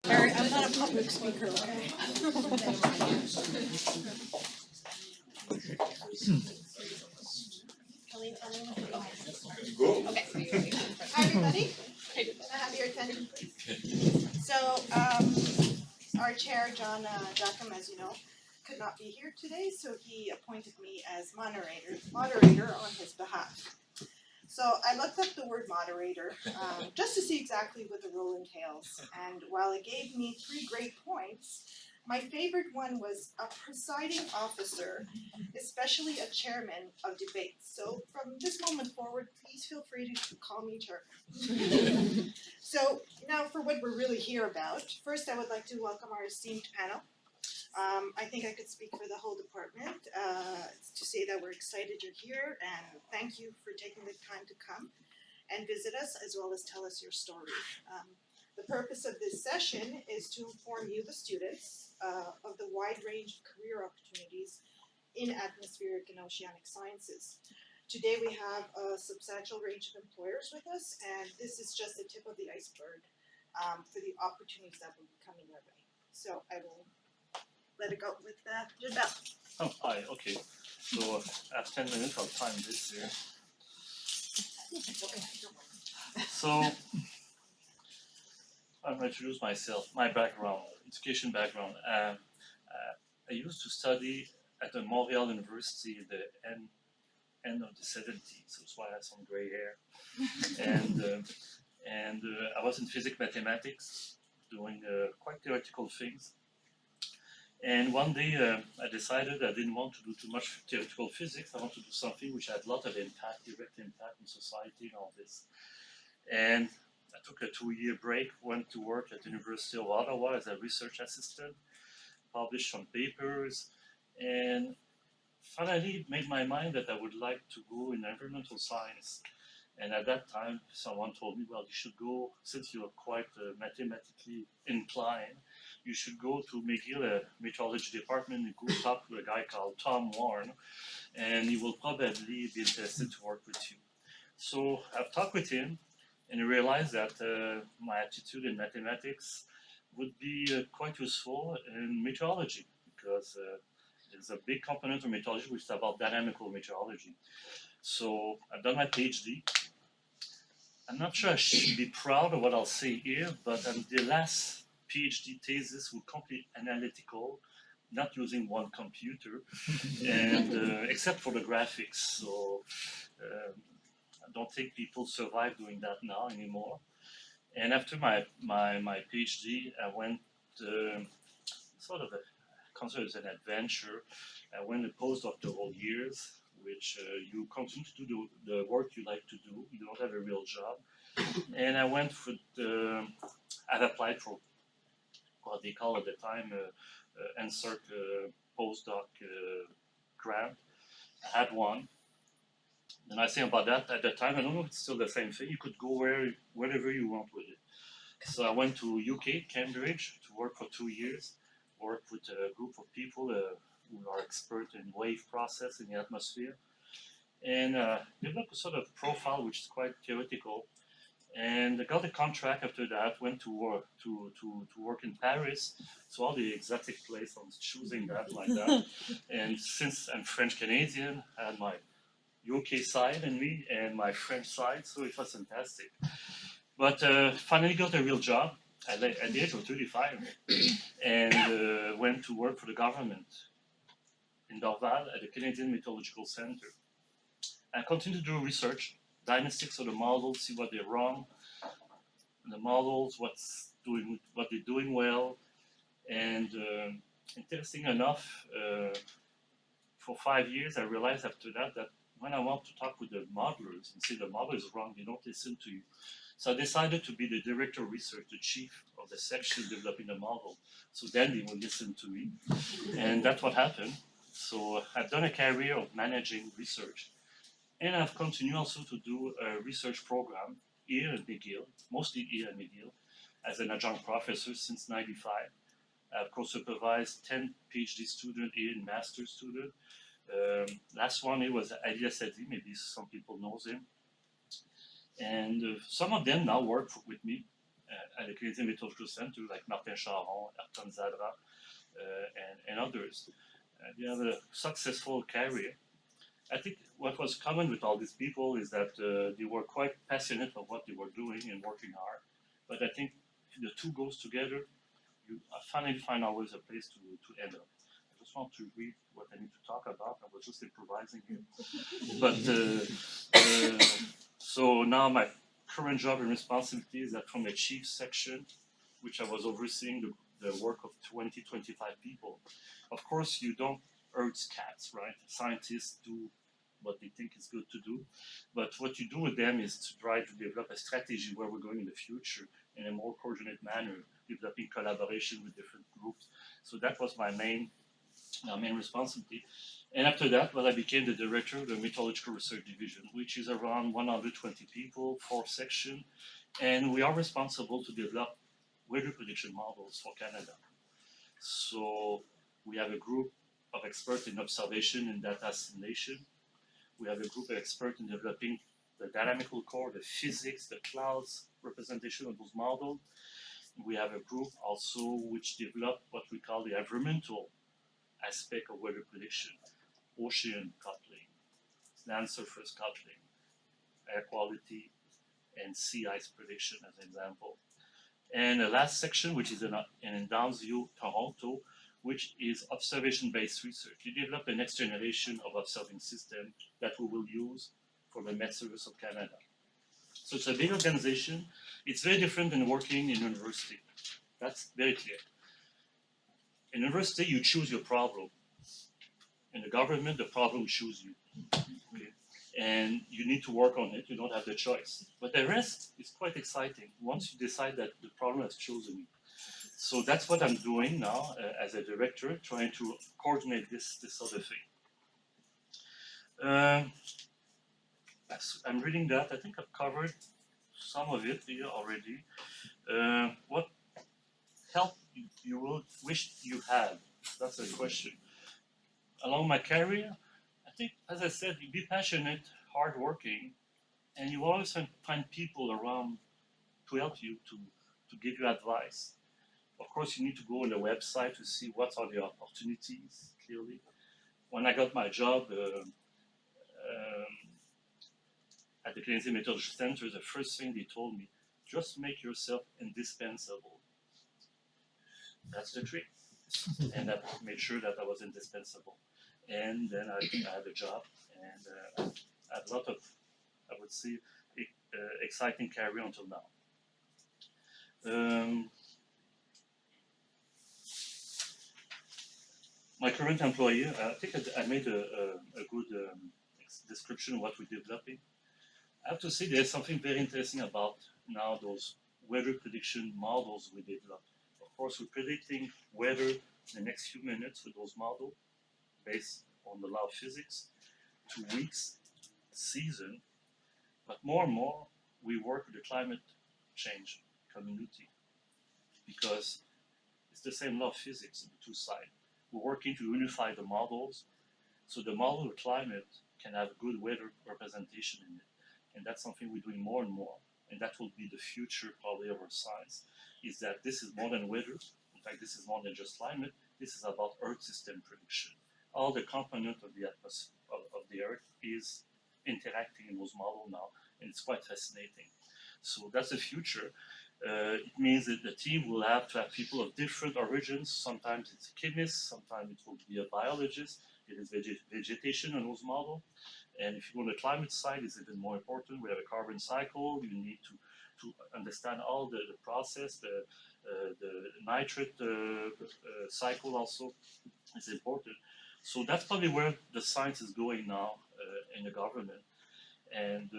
Alright, I'm not a public speaker, okay? Colleen, tell me when to go. Go. Okay. Hi, everybody. Can I have your attention, please? So, our chair, John Jackham, as you know, could not be here today, so he appointed me as moderator on his behalf. So I looked up the word moderator just to see exactly what the role entails, and while it gave me 3 great points, my favorite one was a presiding officer, especially a chairman of debates. So from this moment forward, please feel free to call me chair. So now for what we're really here about, first I would like to welcome our esteemed panel. I think I could speak for the whole department to say that we're excited you're here, and thank you for taking the time to come and visit us as well as tell us your story. The purpose of this session is to inform you, the students, of the wide range of career opportunities in atmospheric and oceanic sciences. Today we have a substantial range of employers with us, and this is just the tip of the iceberg for the opportunities that will be coming our way. So I will let it go with Giselle. Oh, hi, okay. So I have 10 minutes, I'll time this here. So I'm going to introduce myself, my background, education background. I used to study at the Montreal University at the end of the 70s, so that's why I have some gray hair. And I was in physics mathematics, doing quite theoretical things. And one day I decided I didn't want to do too much theoretical physics. I wanted to do something which had a lot of impact, direct impact on society and all this. And I took a 2-year break, went to work at the University of Ottawa as a research assistant, published some papers, and finally made my mind that I would like to go in environmental science. And at that time, someone told me, well, you should go, since you're quite mathematically inclined, you should go to McGill, a meteorology department, and go talk to a guy called Tom Warren, and he will probably be interested to work with you. So I've talked with him, and I realized that my attitude in mathematics would be quite useful in meteorology, because there's a big component of meteorology which is about dynamical meteorology. So I've done my PhD. I'm not sure I should be proud of what I'll say here, but the last PhD thesis was completely analytical, not using one computer, and except for the graphics. So I don't think people survive doing that now anymore. And after my PhD, I went sort of considered as an adventure. I went to postdoctoral years, which you continue to do the work you like to do. You don't have a real job. And I went for I've applied for what they call at the time NSERC postdoc grant. I had one. And I think about that at the time, I don't know if it's still the same thing. You could go wherever you want with it. So I went to UK, Cambridge, to work for 2 years. Worked with a group of people who are expert in wave process in the atmosphere, and developed a sort of profile which is quite theoretical. And I got a contract after that. Went to work in Paris. So all the exotic place, I was choosing that like that. And since I'm French Canadian, I had my UK side in me and my French side, so it was fantastic. But finally got a real job at the age of 35, and went to work for the government in Dorval at the Canadian Meteorological Center. I continued to do research, diagnostics of the models, see what they're wrong, and the models, what they're doing well, and interesting enough, for 5 years, I realized after that when I want to talk with the modelers and say the model is wrong, they don't listen to you. So I decided to be the director of research, the chief of the section developing the model. So then they will listen to me. And that's what happened. So I've done a career of managing research. And I've continued also to do a research program here at McGill, mostly here at McGill, as an adjunct professor since '95. I've co-supervised 10 PhD students here and master students. Last one, it was Ali Assadi, maybe some people know him. And some of them now work with me. at the Canadian Meteorological Center, like Martin Charon, Artan Zadra, and others. They have a successful career. I think what was common with all these people is that they were quite passionate of what they were doing and working hard. But I think if the two goes together, you finally find always a place to end up. I just want to read what I need to talk about. I was just improvising here. But so now my current job and responsibility is that from a chief section, which I was overseeing the work of 20, 25 people. Of course, you don't hurt cats, right? Scientists do what they think is good to do. But what you do with them is to try to develop a strategy where we're going in the future in a more coordinated manner, developing collaboration with different groups. So that was my main responsibility. And after that, I became the director of the Meteorological Research Division, which is around 120 people, 4 sections, and we are responsible to develop weather prediction models for Canada. So we have a group of experts in observation and data assimilation. We have a group of experts in developing the dynamical core, the physics, the clouds representation of those models. We have a group also which developed what we call the environmental aspect of weather prediction, ocean coupling, land surface coupling, air quality, and sea ice prediction as an example. And the last section, which is in Downsview, Toronto, which is observation-based research. We developed the next generation of observing system that we will use for the Met Service of Canada. So it's a big organization. It's very different than working in university. That's very clear. In university, you choose your problem. In the government, the problem chooses you. Okay? And you need to work on it. You don't have the choice. But the rest is quite exciting once you decide that the problem has chosen you. So that's what I'm doing now as a director, trying to coordinate this other thing. I'm reading that. I think I've covered some of it here already. What help you will wish you had? That's the question. Along my career, I think, as I said, you be passionate, hardworking, and you always find people around to help you, to give you advice. Of course, you need to go on the website to see what are the opportunities, clearly. When I got my job at the Canadian Meteorological Center, the first thing they told me, just make yourself indispensable. That's the trick. And that made sure that I was indispensable. And then I had a job, and I had a lot of, I would say, exciting career until now. My current employer, I think I made a good description of what we're developing. I have to say there's something very interesting about now those weather prediction models we developed. Of course, we're predicting weather in the next few minutes with those models based on the law of physics, 2 weeks, season, but more and more we work with the climate change community because it's the same law of physics on the two sides. We're working to unify the models so the model of climate can have good weather representation in it. And that's something we're doing more and more. And that will be the future probably of our science, is that this is more than weather. In fact, this is more than just climate. This is about Earth system prediction. All the component of the atmosphere of the Earth is interacting in those models now, and it's quite fascinating. So that's the future. It means that the team will have to have people of different origins. Sometimes it's a chemist, sometimes it will be a biologist. It is vegetation on those models. And if you go on the climate side, it's even more important. We have a carbon cycle. You need to understand all the process, the nitrate cycle also is important. So that's probably where the science is going now in the government. And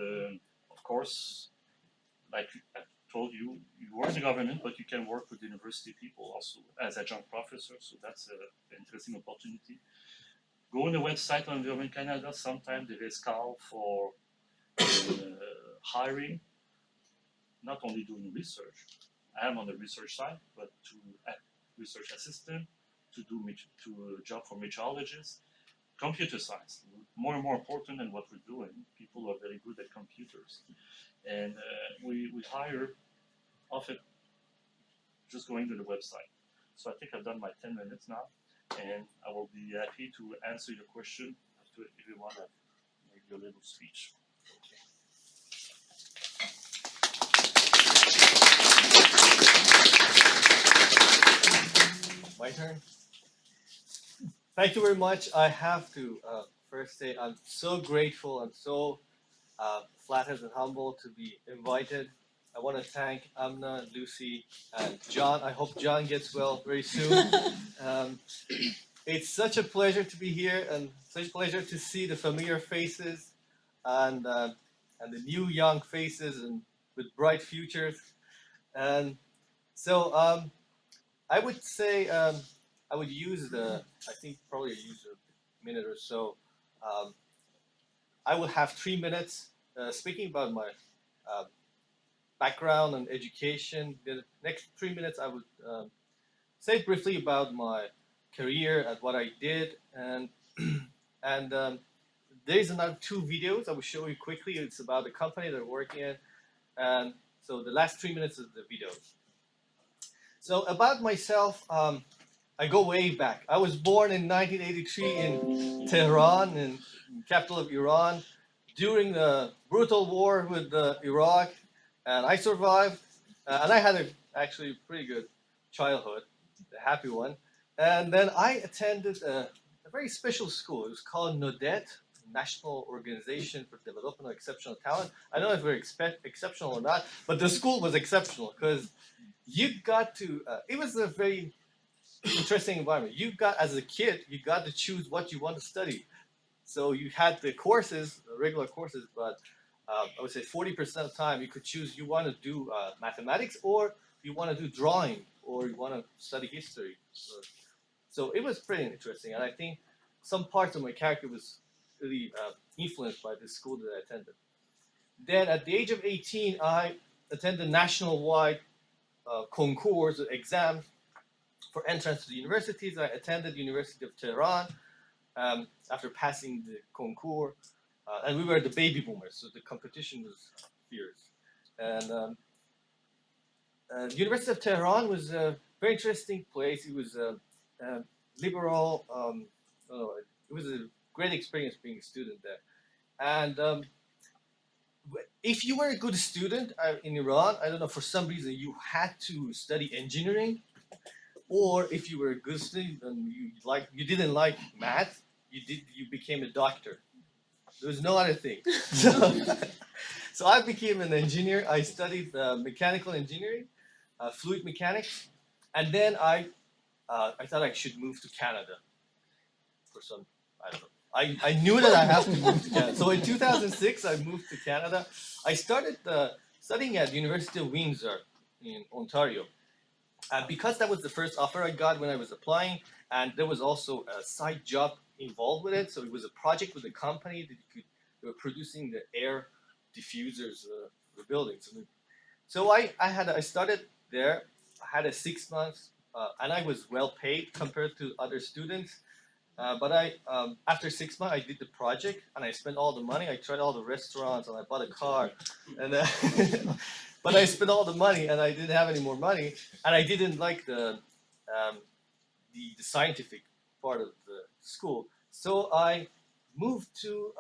of course, like I told you, you work in the government, but you can work with university people also as adjunct professor. So that's an interesting opportunity. Go on the website on Environment Canada. Sometimes there is call for hiring, not only doing research. I am on the research side, but to research assistant, to a job for meteorologists, computer science, more and more important than what we're doing. People are very good at computers, and we hire often just going to the website. So I think I've done my 10 minutes now, and I will be happy to answer your question after everyone have made your little speech. My turn. Thank you very much. I have to first say I'm so grateful. I'm so flattered and humbled to be invited. I want to thank Amna, Lucy, and John. I hope John gets well very soon. It's such a pleasure to be here, and such a pleasure to see the familiar faces and the new young faces and with bright futures. And so I would say I would use I think probably use a minute or so. Um, I will have 3 minutes speaking about my uh, background and education. The next 3 minutes, I would say briefly about my career and what I did, and and there's another 2 videos I will show you quickly. It's about the company that I work in, and so the last 3 minutes is the videos. So about myself, I go way back. I was born in 1983 in Tehran, in capital of Iran, during the brutal war with Iraq, and I survived. And I had actually pretty good childhood, a happy one. And then I attended a very special school. It was called NODET, National Organization for Development of Exceptional Talent. I don't know if we're exceptional or not, but the school was exceptional because you got to. It was a very interesting environment. You got, as a kid, you got to choose what you want to study. So you had the courses, regular courses, but I would say 40% of the time you could choose you want to do mathematics, or you want to do drawing, or you want to study history. So it was pretty interesting, and I think some parts of my character was really influenced by the school that I attended. Then at the age of 18, I attended national-wide concours, exams for entrance to the universities. I attended University of Tehran after passing the concours, and we were the baby boomers, so the competition was fierce. And University of Tehran was a very interesting place. It was a liberal. It was a great experience being a student there. And if you were a good student in Iran, I don't know, for some reason you had to study engineering, or if you were a good student and you didn't like math, you became a doctor. There was no other thing. So I became an engineer. I studied mechanical engineering, fluid mechanics, and then I thought I should move to Canada for some, I don't know. I knew that I have to move to Canada. So in 2006, I moved to Canada. I started studying at University of Windsor in Ontario. Because that was the first offer I got when I was applying, and there was also a side job involved with it. So it was a project with a company that they were producing the air diffusers, the buildings. So I started there. I had a 6 months, and I was well paid compared to other students. But after 6 months, I did the project, and I spent all the money. I tried all the restaurants, and I bought a car, and but I spent all the money, and I didn't have any more money, and I didn't like the scientific part of the school. So I moved to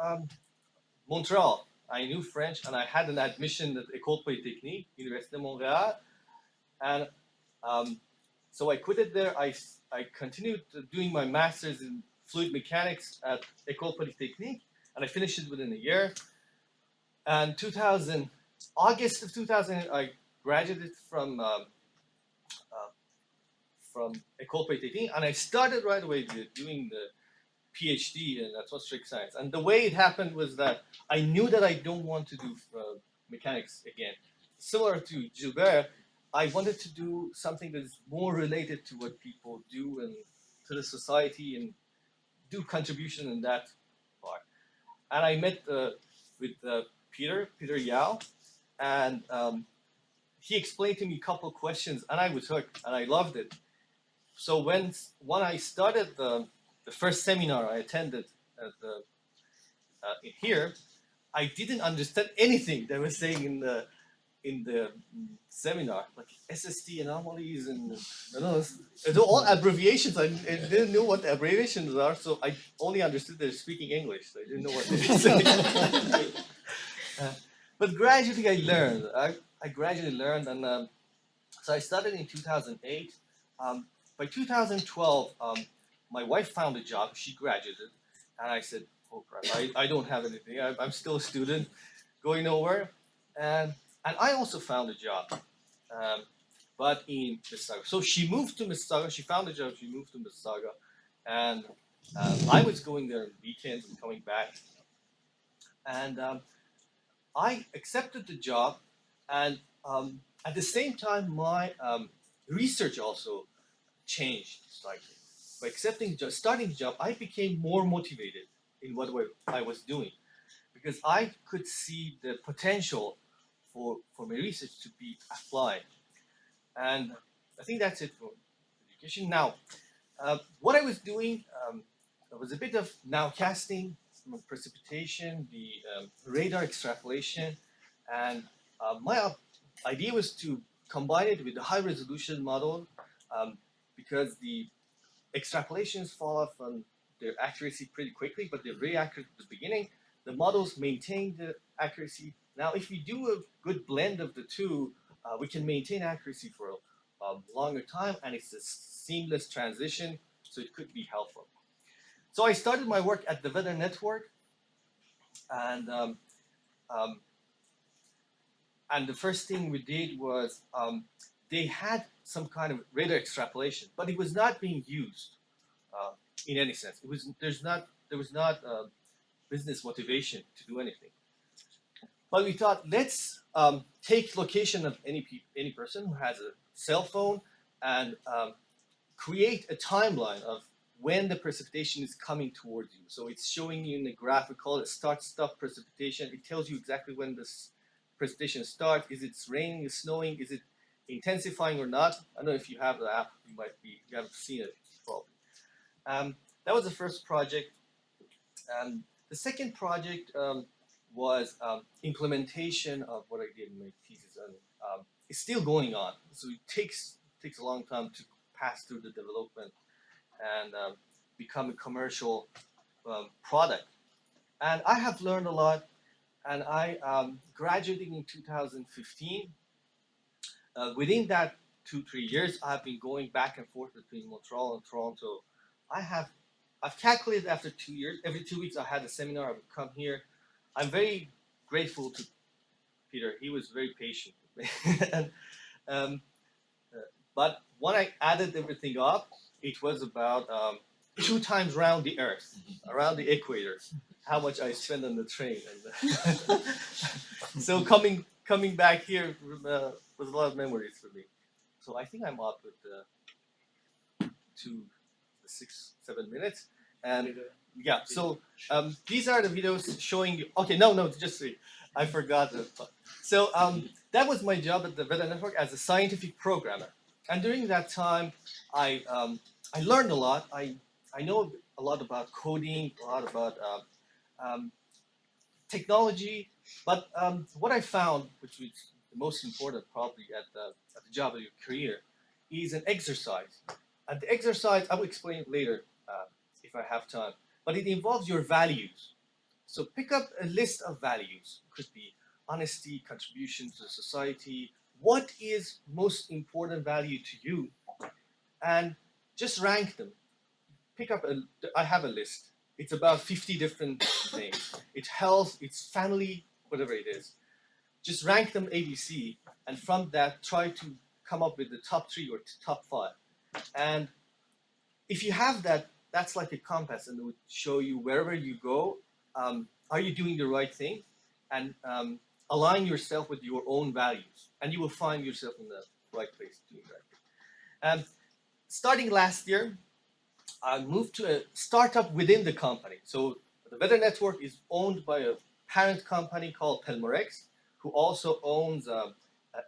Montreal. I knew French, and I had an admission at École Polytechnique, Université de Montréal, and so I quit it there. I continued doing my master's in fluid mechanics at École Polytechnique, and I finished it within a year. And August of 2000, I graduated from École Polytechnique, and I started right away doing the PhD in atmospheric science. And the way it happened was that I knew that I don't want to do mechanics again. Similar to Gilbert, I wanted to do something that is more related to what people do and to the society, and do contribution in that part. And I met with Peter Yao, and he explained to me a couple of questions, and I was hooked, and I loved it. So when I started the first seminar I attended at here, I didn't understand anything they were saying in the seminar, like SST anomalies and they're all abbreviations. I didn't know what the abbreviations are, so I only understood they're speaking English. So I didn't know what they were saying. But gradually I learned. I gradually learned, and so I started in 2008. By 2012, my wife found a job. She graduated, and I said, "Oh crap! I don't have anything. I'm still a student, going nowhere." And I also found a job, but in Mississauga. So she moved to Mississauga. She found a job. She moved to Mississauga, and I was going there on weekends and coming back. And I accepted the job, and at the same time, my research also changed slightly. By accepting starting the job, I became more motivated in what I was doing because I could see the potential for my research to be applied. And I think that's it for education. Now, what I was doing was a bit of nowcasting, some precipitation, the radar extrapolation, and my idea was to combine it with the high resolution model because the extrapolations fall off on their accuracy pretty quickly, but they're very accurate at the beginning. The models maintain the accuracy. Now, if we do a good blend of the two, we can maintain accuracy for a longer time, and it's a seamless transition, so it could be helpful. So I started my work at the Weather Network, and the first thing we did was they had some kind of radar extrapolation, but it was not being used in any sense. There was not business motivation to do anything. But we thought, let's take location of any person who has a cell phone and create a timeline of when the precipitation is coming towards you. So it's showing you in the graph, we call it start-stop precipitation. It tells you exactly when this precipitation starts. Is it raining, is snowing, is it intensifying or not? I don't know if you have the app, you haven't seen it probably. That was the first project. The second project was implementation of what I did in my thesis, and it's still going on. So it takes a long time to pass through the development and become a commercial product. And I have learned a lot, and I graduated in 2015. Within that 2-3 years, I've been going back and forth between Montreal and Toronto. I've calculated after 2 years, every 2 weeks I had a seminar, I would come here. I'm very grateful to Peter. He was very patient with me. and, but when I added everything up, it was about 2 times around the Earth, around the equator, how much I spent on the train. And so coming back here was a lot of memories for me. So I think I'm up with 6-7 minutes. And yeah, so these are the videos showing you. Okay, no, just see. I forgot. So that was my job at the Weather Network as a scientific programmer. And during that time, I learned a lot. I know a lot about coding, a lot about technology. But what I found, which was the most important probably at the job of your career, is an exercise. And the exercise, I will explain it later if I have time. But it involves your values. So pick up a list of values. It could be honesty, contribution to society. What is most important value to you? And just rank them. I have a list. It's about 50 different things. It's health, it's family, whatever it is. Just rank them ABC, and from that, try to come up with the top 3 or top 5. And if you have that, that's like a compass, and it would show you wherever you go, are you doing the right thing? And align yourself with your own values, and you will find yourself in the right place doing the right thing. Starting last year, I moved to a startup within the company. So the Weather Network is owned by a parent company called Pelmorex, who also owns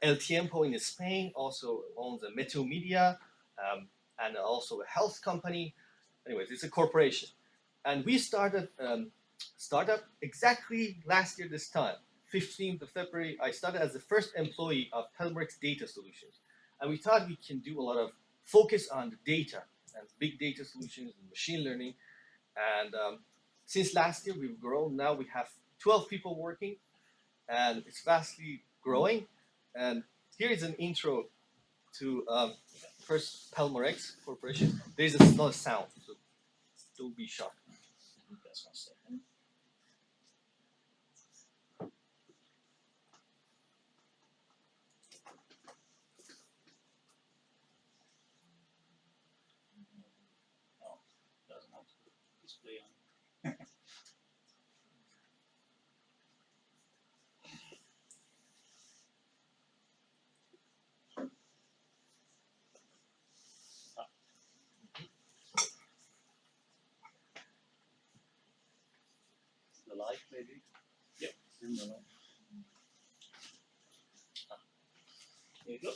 El Tiempo in Spain, also owns a Meteo Media, and also a health company. Anyways, it's a corporation. And we started startup exactly last year this time, 15th of February, I started as the first employee of Telemerix Data Solutions. And we thought we can do a lot of focus on the data and big data solutions and machine learning. And since last year, we've grown. Now we have 12 people working, and it's vastly growing. And here is an intro to first Telemerix Corporation. There's not a sound, so don't be shocked. That's 1 second. Oh, doesn't have to display on. The light, maybe? Yep, in the light. There you go.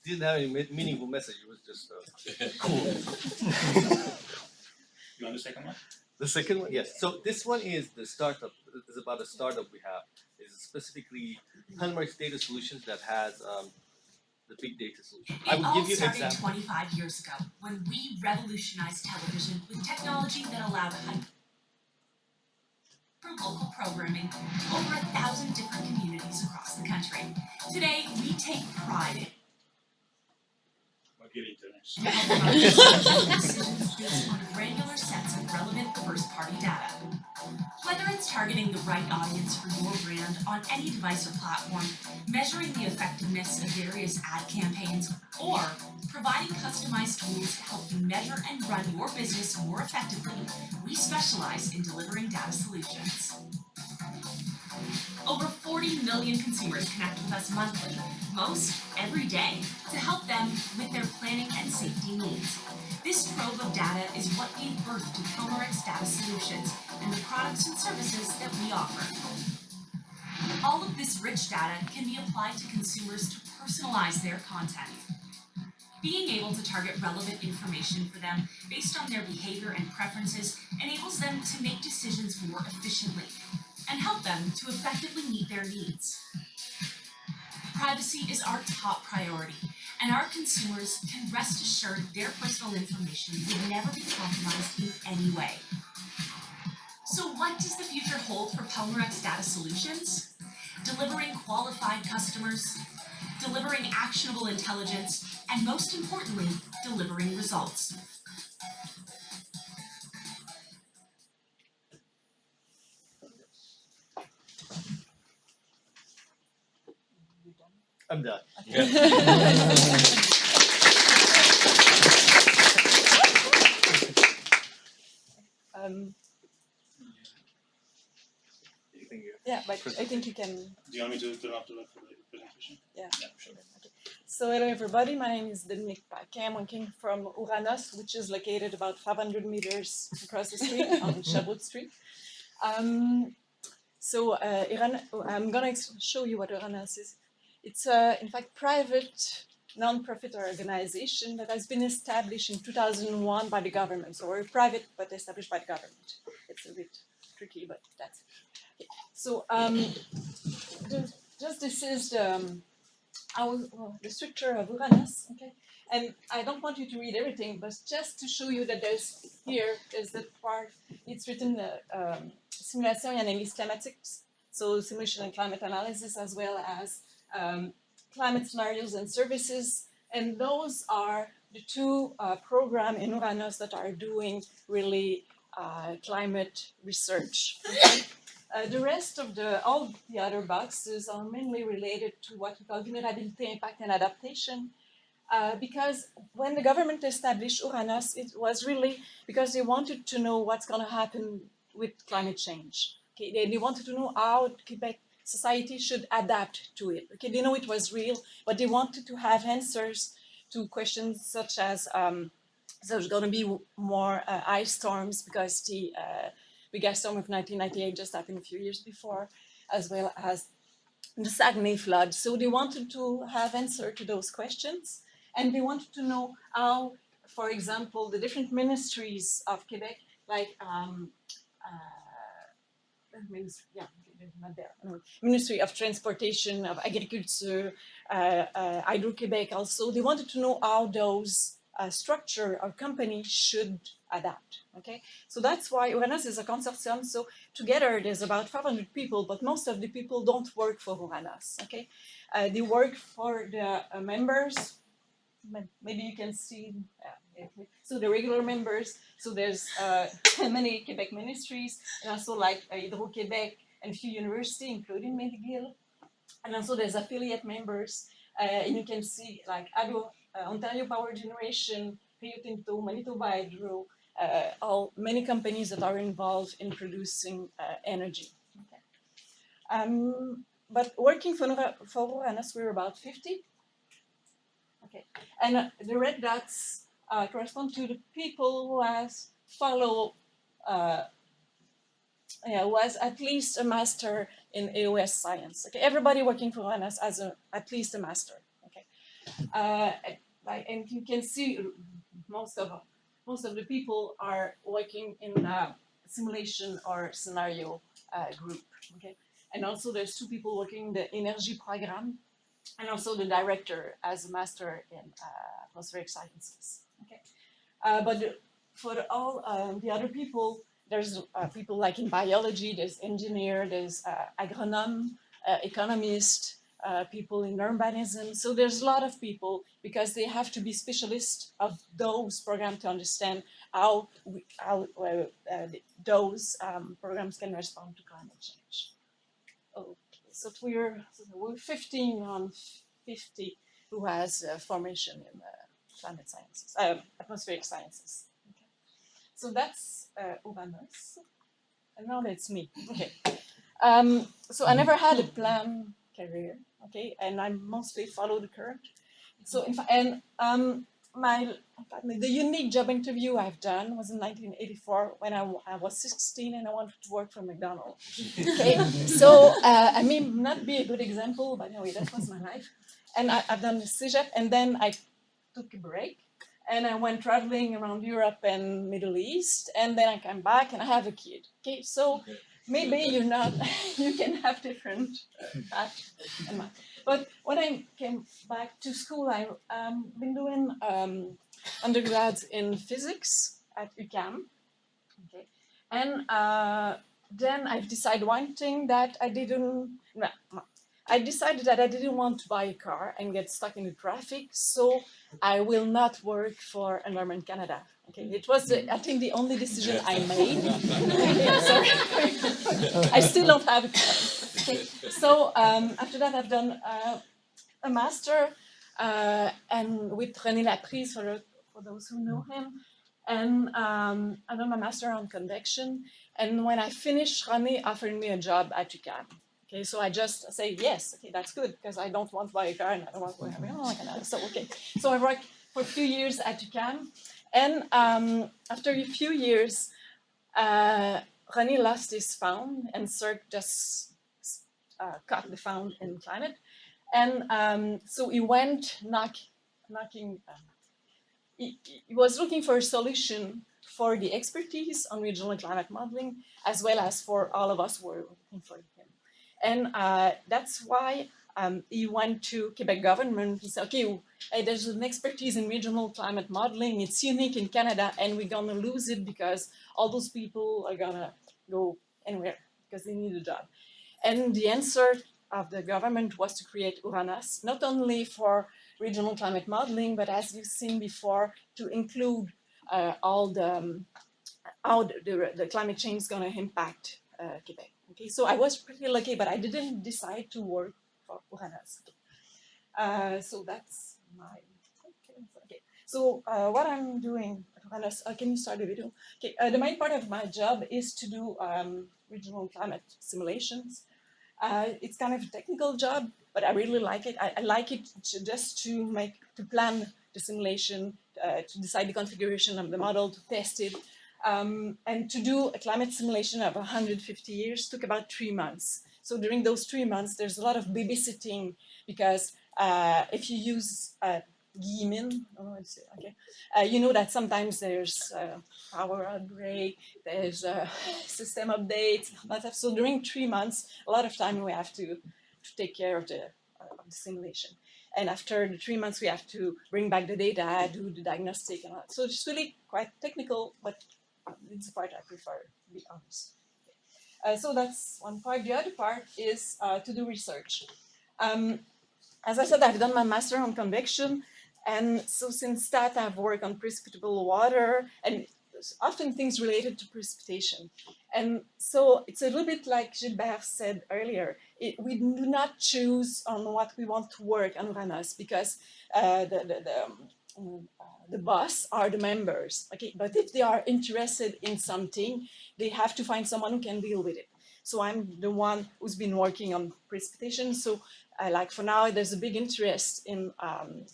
Didn't have any meaningful message. It was just cool. You want the second one? The second one, yes. So this one is the startup. It's about a startup we have. It's specifically Telemerix Data Solutions that has the big data solution. I will give you an It all example. started 25 years ago when we revolutionized television with technology that allowed local programming to over 1,000 different communities across the country. Today, we take pride in I'll give it to the next. decisions based on granular sets of relevant first-party data. Whether it's targeting the right audience for your brand on any device or platform, measuring the effectiveness of various ad campaigns, or providing customized tools to help you measure and run your business more effectively, we specialize in delivering data solutions. Over 40 million consumers connect with us monthly, most every day, to help them with their planning and safety needs. This trove of data is what gave birth to Telemerix Data Solutions and the products and services that we offer. All of this rich data can be applied to consumers to personalize their content. Being able to target relevant information for them based on their behavior and preferences enables them to make decisions more efficiently and help them to effectively meet their needs. Privacy is our top priority, and our consumers can rest assured their personal information will never be compromised in any way. So what does the future hold for Telemerix Data Solutions? Delivering qualified customers, delivering actionable intelligence, and most importantly, delivering results. I'm done. Yeah, but I think you can. Do you want me to turn off the light for the presentation? Yeah. Yeah, sure. Okay. So hello everybody, my name is Dominique Paquin. I'm working from Uranos, which is located about 500 meters across the street on Sherwood Street. I'm gonna show you what Uranos is. It's in fact private non-profit organization that has been established in 2001 by the government. So we're private but established by the government. It's a bit tricky, but that's it. Okay. So this is the structure of Uranos, okay? And I don't want you to read everything, but just to show you that there's that part, it's written simulation and analyse climatiques, so simulation and climate analysis, as well as climate scenarios and services. And those are the two programs in Uranos that are doing really climate research. Okay? The rest of all the other boxes are mainly related to what we call vulnerability, impact, and adaptation. Because when the government established Uranos, it was really because they wanted to know what's going to happen with climate change. Okay, they wanted to know how Quebec society should adapt to it. Okay, they know it was real, but they wanted to have answers to questions such as there's going to be more ice storms because the gas storm of 1998 just happened a few years before, as well as the Saguenay flood. So they wanted to have answer to those questions, and they wanted to know how, for example, the different ministries of Quebec, like Ministry of Transportation, of Agriculture, Hydro-Québec also, they wanted to know how those structure or company should adapt. Okay, so that's why Uranos is a consortium. So together there's about 500 people, but most of the people don't work for Uranos. Okay, they work for the members. Maybe you can see. So the regular members. So there's many Quebec ministries, and also like Hydro-Québec and a few universities, including McGill. And also there's affiliate members, and you can see like Ontario Power Generation, Rio Tinto, Manitoba Hydro, many companies that are involved in producing energy. Okay. But working for Uranos, we're about 50. Okay, and the red dots correspond to the people who was at least a master in AOS science. Okay, everybody working for Uranos has at least a master. Okay, and you can see most of the people are working in a simulation or scenario group. Okay, and also there's two people working in the energy program, and also the director as a master in atmospheric sciences. Okay, but for all the other people, there's people like in biology, there's engineer, there's agronome, economist, people in urbanism. So there's a lot of people because they have to be specialists of those programs to understand how those programs can respond to climate change. Okay, so we're 15 on 50 who has formation in climate sciences, atmospheric sciences. Okay. So that's Uranos, and now that's me. Okay. So I never had a planned career. Okay, and I mostly follow the current. So the unique job interview I've done was in 1984 when I was 16 and I wanted to work for McDonald's. Okay, so I may not be a good example, but anyway, that was my life. And I've done the CEGEP, and then I took a break and I went traveling around Europe and Middle East, and then I came back and I have a kid. Okay, so maybe you can have different paths. But when I came back to school, I've been doing undergrad in physics at UQAM. Okay, and then I've decided one thing that I decided that I didn't want to buy a car and get stuck in the traffic, so I will not work for Environment Canada. Okay, it was I think the only decision I made. Okay, sorry. I still don't have a car. Okay, so after that I've done a master and with René Laprise for those who know him, and I've done my master on convection. And when I finished, René offered me a job at UQAM. Okay, so I just say yes. Okay, that's good because I don't want to buy a car and I don't want to have it. So okay, so I worked for a few years at UQAM, and after a few years, René lost his phone, and CERC just caught the phone in climate, and so he went knocking. He was looking for a solution for the expertise on regional climate modeling, as well as for all of us who were looking for him. And that's why he went to Quebec government. He said, okay, hey, there's an expertise in regional climate modeling. It's unique in Canada, and we're gonna lose it because all those people are gonna go anywhere because they need a job. And the answer of the government was to create Uranus, not only for regional climate modeling, but as you've seen before, to include all the how the climate change is going to impact Quebec. Okay, so I was pretty lucky, but I didn't decide to work for Uranus. So that's my. Okay. So what I'm doing at Uranus, can you start the video? Okay, the main part of my job is to do regional climate simulations. It's kind of a technical job, but I really like it. I like it just to plan the simulation, to decide the configuration of the model, to test it, and to do a climate simulation of 150 years took about 3 months. So during those 3 months, there's a lot of babysitting because if you use Guillemin, okay, you know that sometimes there's power outbreak, there's system updates. So during 3 months, a lot of time we have to take care of the simulation. And after the 3 months, we have to bring back the data, do the diagnostic, and all that. So it's really quite technical, but it's the part I prefer, to be honest. So that's one part. The other part is to do research. As I said, I've done my master on convection, and so since that, I've worked on precipitable water and often things related to precipitation. And so it's a little bit like Gilbert said earlier. We do not choose on what we want to work on Uranus because the boss are the members. Okay, but if they are interested in something, they have to find someone who can deal with it. So I'm the one who's been working on precipitation. So like for now, there's a big interest in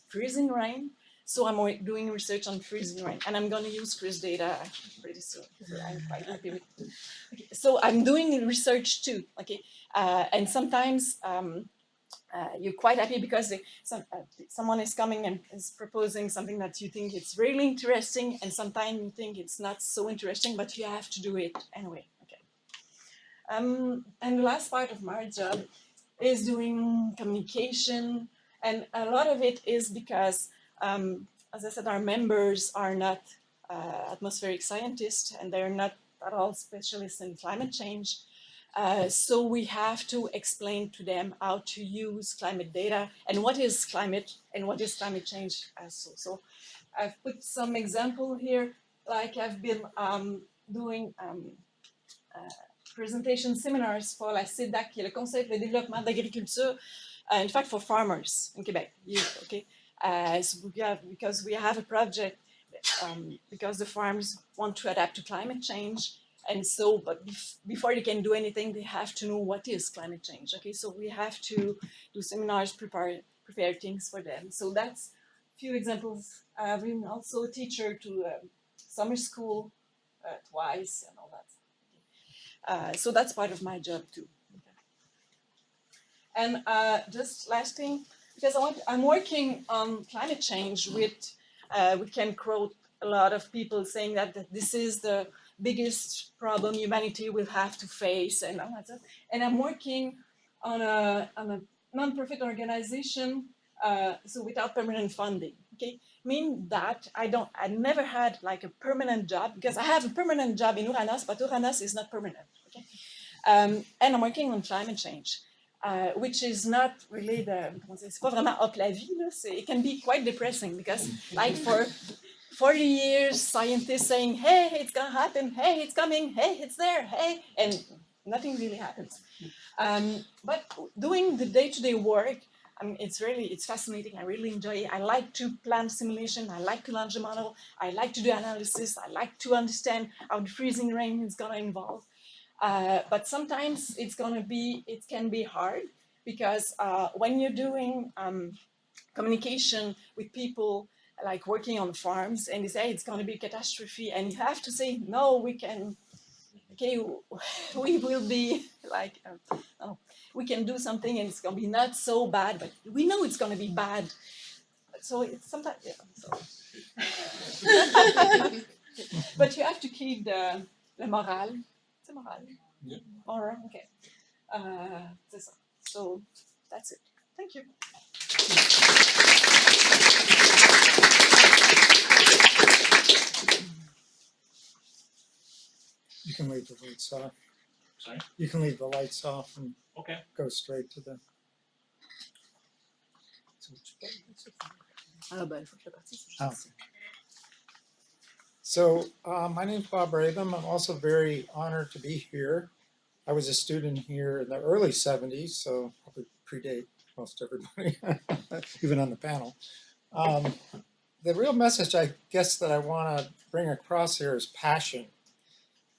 freezing rain. So I'm doing research on freezing rain, and I'm going to use freeze data pretty soon. So I'm quite happy with it. Okay, so I'm doing research too. Okay, and sometimes you're quite happy because someone is coming and is proposing something that you think it's really interesting, and sometimes you think it's not so interesting, but you have to do it anyway. Okay. And the last part of my job is doing communication, and a lot of it is because, as I said, our members are not atmospheric scientists, and they're not at all specialists in climate change. So we have to explain to them how to use climate data and what is climate and what is climate change also. So I've put some example here, like I've been doing presentation seminars for la CEDAC, qui est le Conseil pour le développement d'agriculture, in fact for farmers in Quebec. Okay, so because we have a project because the farmers want to adapt to climate change, and so but before they can do anything, they have to know what is climate change. Okay, so we have to do seminars, prepare things for them. So that's a few examples. I've been also a teacher to summer school twice and all that. So that's part of my job too. Okay. And just last thing, because I'm working on climate change with, we can quote a lot of people saying that this is the biggest problem humanity will have to face, and all that stuff. And I'm working on a non-profit organization, so without permanent funding. Okay, mean that I never had like a permanent job, because I have a permanent job in Uranus, but Uranus is not permanent. Okay, and I'm working on climate change, which is not really c'est pas vraiment hop la vie, là. It can be quite depressing because, like, for 40 years, scientists saying, hey, it's gonna happen, hey, it's coming, hey, it's there, hey, and nothing really happens. But doing the day-to-day work, it's fascinating. I really enjoy it. I like to plan simulation. I like to launch a model. I like to do analysis. I like to understand how the freezing rain is gonna evolve. But sometimes it can be hard because when you're doing communication with people like working on farms and they say it's going to be catastrophe and you have to say no, we will be like no, we can do something and it's going to be not so bad, but we know it's going to be bad. So it's sometimes so. But you have to keep the morale. C'est morale. Yeah. Moral, okay. C'est ça. So that's it. Thank you. You can leave the lights off. Sorry? You can leave the lights off and Okay. go straight to the. Oh. So my name's Bob Rabham. I'm also very honored to be here. I was a student here in the early 70s, so probably predate most everybody, even on the panel. The real message, I guess, that I want to bring across here is passion.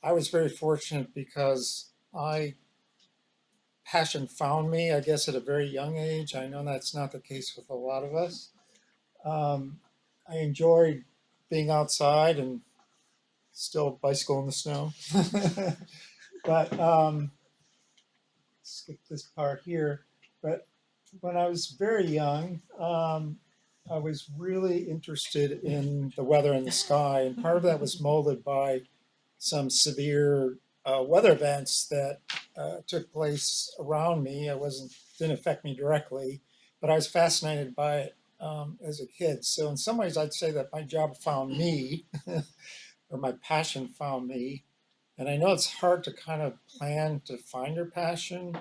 I was very fortunate because passion found me, I guess, at a very young age. I know that's not the case with a lot of us. I enjoyed being outside and still bicycle in the snow. But skip this part here. But when I was very young, I was really interested in the weather and the sky, and part of that was molded by some severe weather events that took place around me. Didn't affect me directly, but I was fascinated by it as a kid. So in some ways, I'd say that my job found me, or my passion found me. And I know it's hard to kind of plan to find your passion,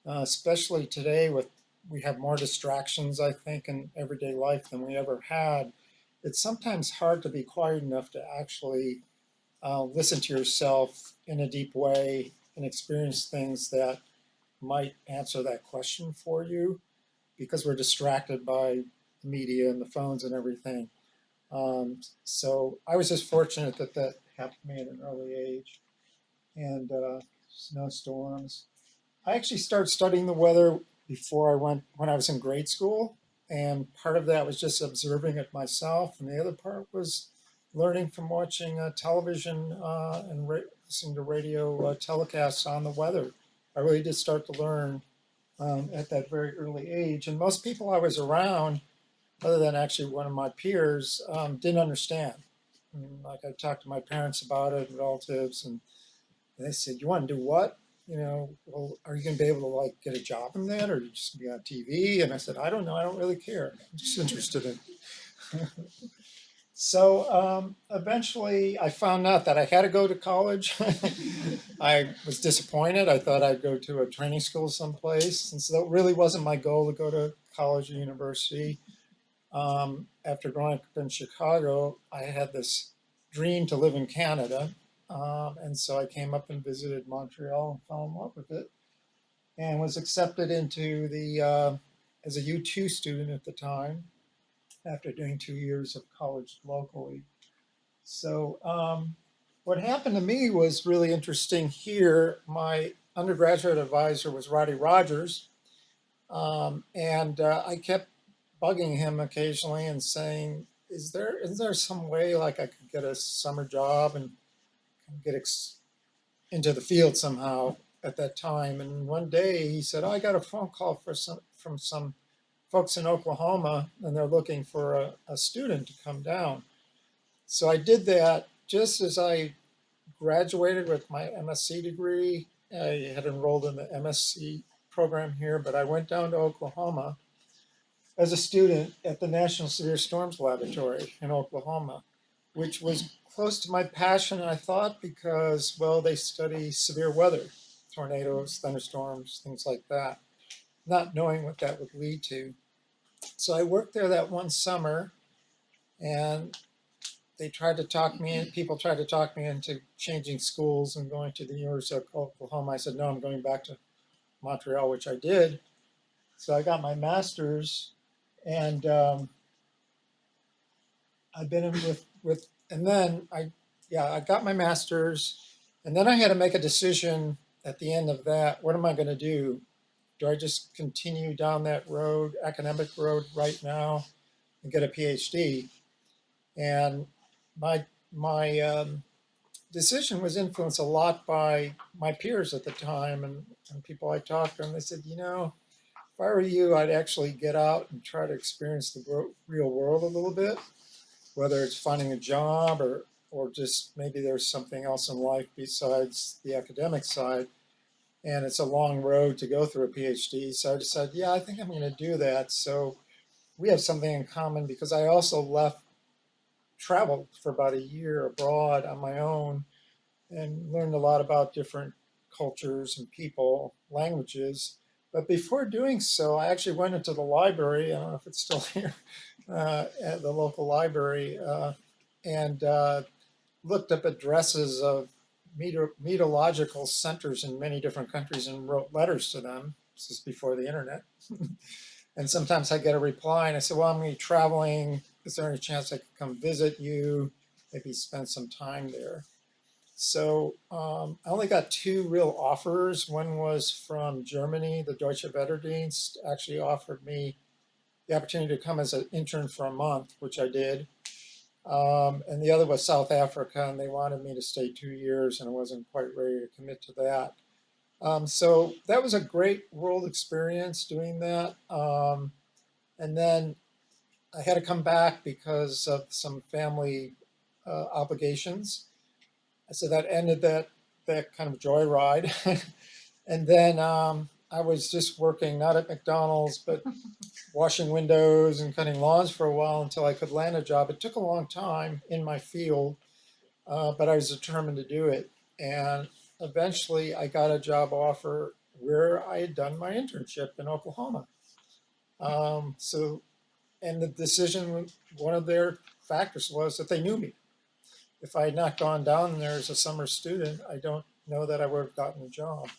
especially today we have more distractions, I think, in everyday life than we ever had. It's sometimes hard to be quiet enough to actually listen to yourself in a deep way and experience things that might answer that question for you, because we're distracted by the media and the phones and everything. So I was just fortunate that happened to me at an early age. And snowstorms. I actually started studying the weather when I was in grade school. And part of that was just observing it myself. And the other part was learning from watching television and listening to radio telecasts on the weather. I really did start to learn at that very early age. And most people I was around, other than actually one of my peers, didn't understand. Like I talked to my parents about it, relatives, and they said, "You want to do what? Well, are you going to be able to like get a job in that, or are you just going to be on TV?" And I said, "I don't know. I don't really care. I'm just interested in." So eventually, I found out that I had to go to college. I was disappointed. I thought I'd go to a training school someplace, and so that really wasn't my goal to go to college or university. After growing up in Chicago, I had this dream to live in Canada. And so I came up and visited Montreal and fell in love with it, and was accepted into as a U2 student at the time, after doing 2 years of college locally. So what happened to me was really interesting here. My undergraduate advisor was Roddy Rogers, and I kept bugging him occasionally and saying, is there some way like I could get a summer job and get into the field somehow at that time? And one day he said, "Oh, I got a phone call from some folks in Oklahoma, and they're looking for a student to come down." So I did that just as I graduated with my MSc degree. I had enrolled in the MSc program here, but I went down to Oklahoma as a student at the National Severe Storms Laboratory in Oklahoma, which was close to my passion, I thought, because, well, they study severe weather, tornadoes, thunderstorms, things like that, not knowing what that would lead to. So I worked there that one summer, and people tried to talk me into changing schools and going to the University of Oklahoma. I said, no, I'm going back to Montreal, which I did. So I got my master's, and I've been in and then I got my master's, And then I had to make a decision at the end of that. What am I going to do? Do I just continue down that road, academic road right now, and get a PhD? And my decision was influenced a lot by my peers at the time and people I talked to. And they said, you know, if I were you, I'd actually get out and try to experience the real world a little bit, whether it's finding a job or just maybe there's something else in life besides the academic side. And it's a long road to go through a PhD. So I decided, yeah, I think I'm going to do that. So we have something in common because I also traveled for about a year abroad on my own and learned a lot about different cultures and people, languages. But before doing so, I actually went into the library. I don't know if it's still here, at the local library, and looked up addresses of meteorological centers in many different countries and wrote letters to them. This is before the internet. And sometimes I get a reply and I said, well, I'm going to be traveling. Is there any chance I could come visit you? Maybe spend some time there. So I only got 2 real offers. One was from Germany. The Deutsche Wetterdienst actually offered me the opportunity to come as an intern for a month, which I did. And the other was South Africa, and they wanted me to stay 2 years, and I wasn't quite ready to commit to that. So that was a great world experience doing that. And then I had to come back because of some family obligations. So that ended that kind of joyride. And then I was just working, not at McDonald's, but washing windows and cutting lawns for a while until I could land a job. It took a long time in my field, but I was determined to do it. And eventually I got a job offer where I had done my internship in Oklahoma. And the decision, one of their factors was that they knew me. If I had not gone down there as a summer student, I don't know that I would have gotten the job.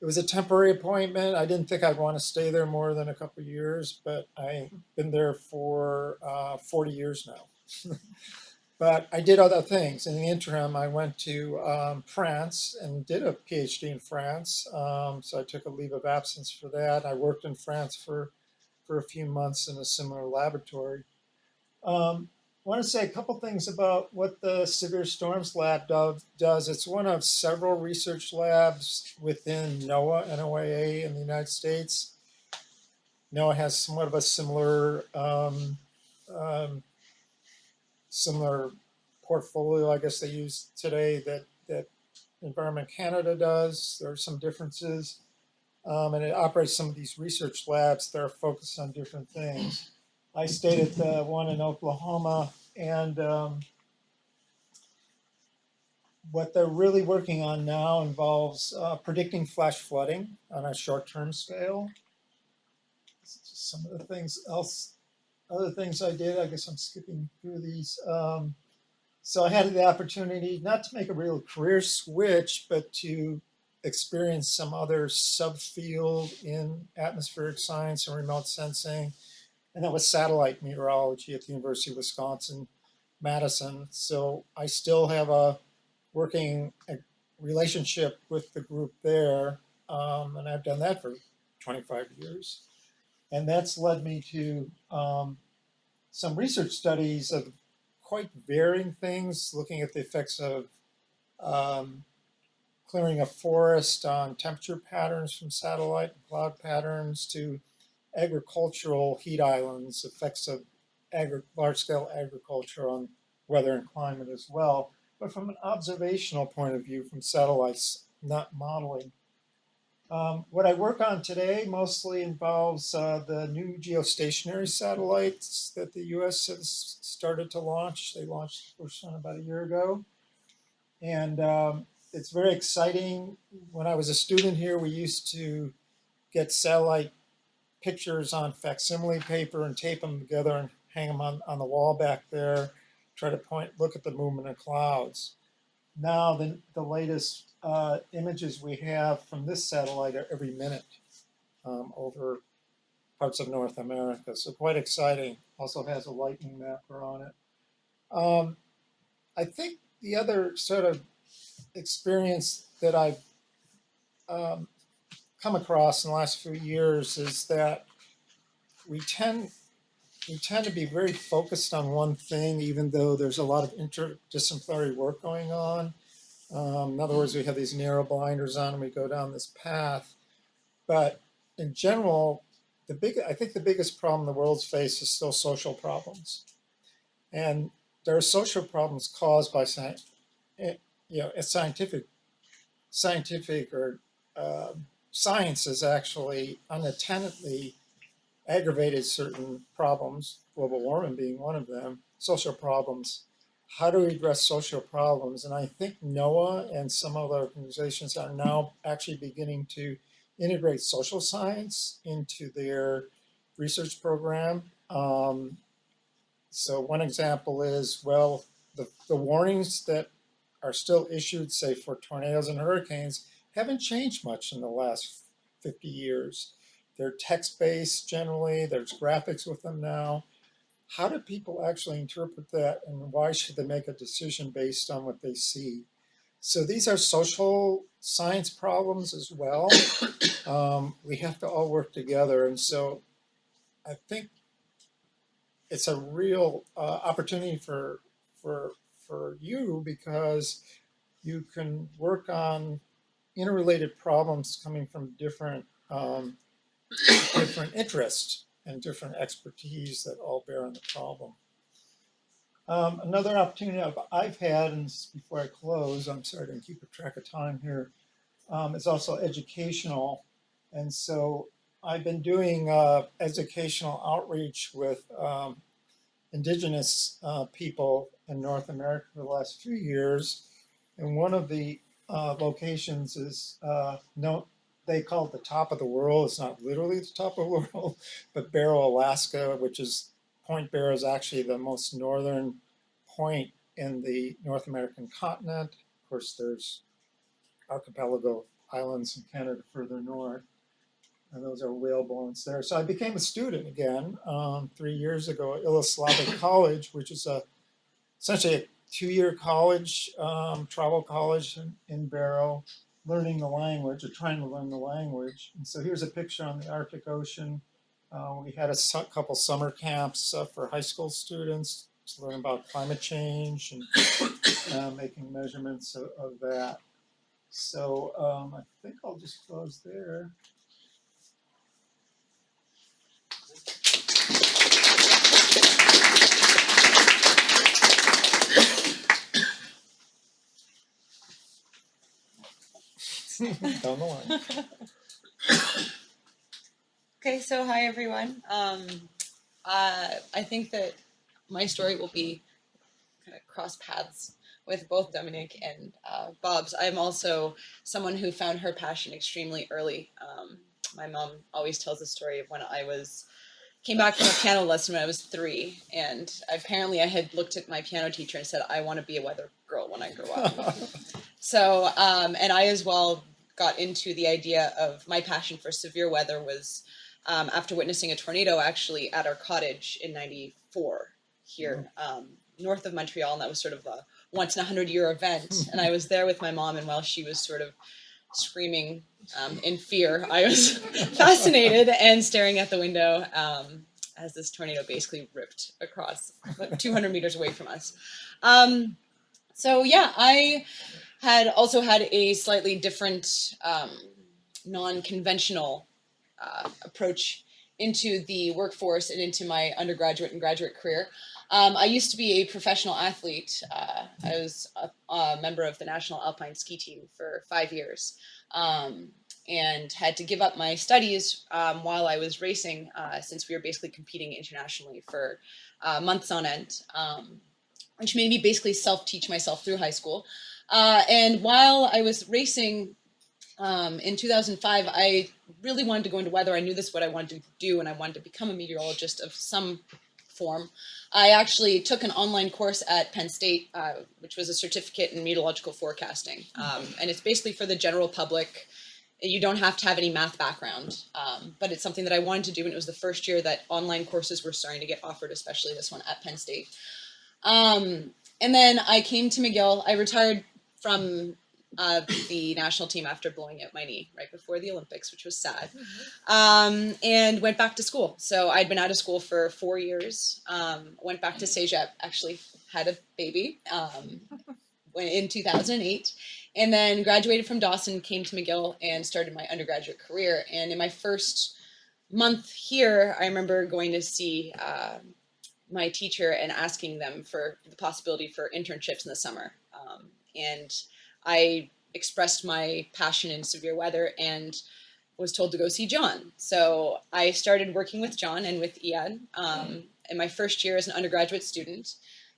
It was a temporary appointment. I didn't think I'd want to stay there more than a couple of years, but I've been there for 40 years now. But I did other things. In the interim, I went to France and did a PhD in France. So I took a leave of absence for that. I worked in France for a few months in a similar laboratory. I want to say a couple things about what the Severe Storms Lab does. It's one of several research labs within NOAA, NOAA in the United States. NOAA has somewhat of a similar similar portfolio, I guess they use today that Environment Canada does. There are some differences, and it operates some of these research labs that are focused on different things. I stayed at the one in Oklahoma, and what they're really working on now involves predicting flash flooding on a short-term scale. Some of the things other things I did, I guess I'm skipping through these. So I had the opportunity not to make a real career switch, but to experience some other subfield in atmospheric science and remote sensing. And that was satellite meteorology at the University of Wisconsin, Madison. So I still have a working relationship with the group there. And I've done that for 25 years. And that's led me to some research studies of quite varying things, looking at the effects of clearing a forest on temperature patterns from satellite and cloud patterns to agricultural heat islands, effects of large-scale agriculture on weather and climate as well, but from an observational point of view from satellites, not modeling. What I work on today mostly involves the new geostationary satellites that the US has started to launch. They launched the first one about a year ago. And it's very exciting. When I was a student here, we used to get satellite pictures on facsimile paper and tape them together and hang them on the wall back there, try to look at the movement of clouds. Now the latest images we have from this satellite are every minute over parts of North America. So quite exciting. Also has a lightning mapper on it. I think the other sort of experience that I've come across in the last few years is that we tend to be very focused on one thing, even though there's a lot of interdisciplinary work going on. In other words, we have these narrow blinders on and we go down this path. But in general, I think the biggest problem the world's faced is still social problems. And there are social problems caused by scientific or science has actually unattentedly aggravated certain problems, global warming being one of them, social problems. How do we address social problems? And I think NOAA and some other organizations are now actually beginning to integrate social science into their research program. So one example is, well, the warnings that are still issued, say, for tornadoes and hurricanes, haven't changed much in the last 50 years. They're text-based generally, there's graphics with them now. How do people actually interpret that, and why should they make a decision based on what they see? So these are social science problems as well. We have to all work together, and so I think it's a real opportunity for you, because you can work on interrelated problems coming from different interests and different expertise that all bear on the problem. Another opportunity I've had, and before I close, I'm sorry I didn't keep a track of time here, is also educational. And so I've been doing educational outreach with indigenous people in North America for the last few years. And one of the locations is they call it the top of the world. It's not literally the top of the world, but Barrow, Alaska, which is Point Barrow is actually the most northern point in the North American continent. Of course, there's archipelago islands in Canada further north, and those are whale bones there. So I became a student again 3 years ago at Ilaslavic College, which is essentially a 2-year college, tribal college in Barrow, learning the language, or trying to learn the language. And so here's a picture on the Arctic Ocean. We had a couple summer camps for high school students to learn about climate change and making measurements of that. So I think I'll just close there. Down the line. Okay, so hi everyone. I think that my story will be kind of cross paths with both Dominic and Bob's. I'm also someone who found her passion extremely early. My mom always tells the story of when came back from a piano lesson when I was 3, and apparently I had looked at my piano teacher and said, I want to be a weather girl when I grow up. So, and I as well got into the idea of my passion for severe weather was after witnessing a tornado actually at our cottage in '94 here north of Montreal, and that was sort of a once in a 100-year event. And I was there with my mom, and while she was sort of screaming in fear, I was fascinated and staring at the window as this tornado basically ripped across 200 meters away from us. So yeah, I had also had a slightly different, non-conventional approach into the workforce and into my undergraduate and graduate career. I used to be a professional athlete. I was a member of the National Alpine Ski Team for 5 years, and had to give up my studies while I was racing, since we were basically competing internationally for months on end, which made me basically self-teach myself through high school. And while I was racing in 2005, I really wanted to go into weather. I knew this is what I wanted to do, and I wanted to become a meteorologist of some form. I actually took an online course at Penn State, which was a certificate in meteorological forecasting. And it's basically for the general public. You don't have to have any math background, but it's something that I wanted to do, and it was the first year that online courses were starting to get offered, especially this one at Penn State. And then I came to McGill. I retired from the national team after blowing out my knee right before the Olympics, which was sad, and went back to school. So I'd been out of school for 4 years, went back to Cégep, actually had a baby in 2008, and then graduated from Dawson, came to McGill, and started my undergraduate career. And in my first month here, I remember going to see my teacher and asking them for the possibility for internships in the summer. And I expressed my passion in severe weather and was told to go see John. So I started working with John and with Ian in my first year as an undergraduate student,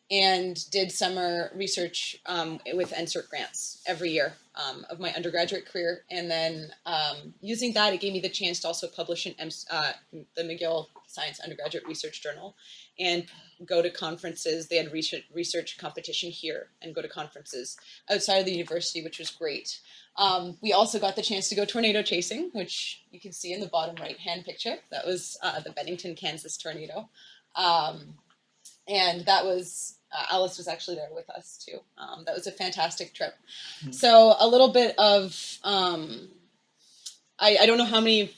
and did summer research with NSERC grants every year of my undergraduate career. And then using that, it gave me the chance to also publish in the McGill Science Undergraduate Research Journal and go to conferences. They had research competition here and go to conferences outside of the university, which was great. We also got the chance to go tornado chasing, which you can see in the bottom right-hand picture. That was the Bennington, Kansas tornado. And that was, Alice was actually there with us too. That was a fantastic trip. So a little bit of, I don't know how many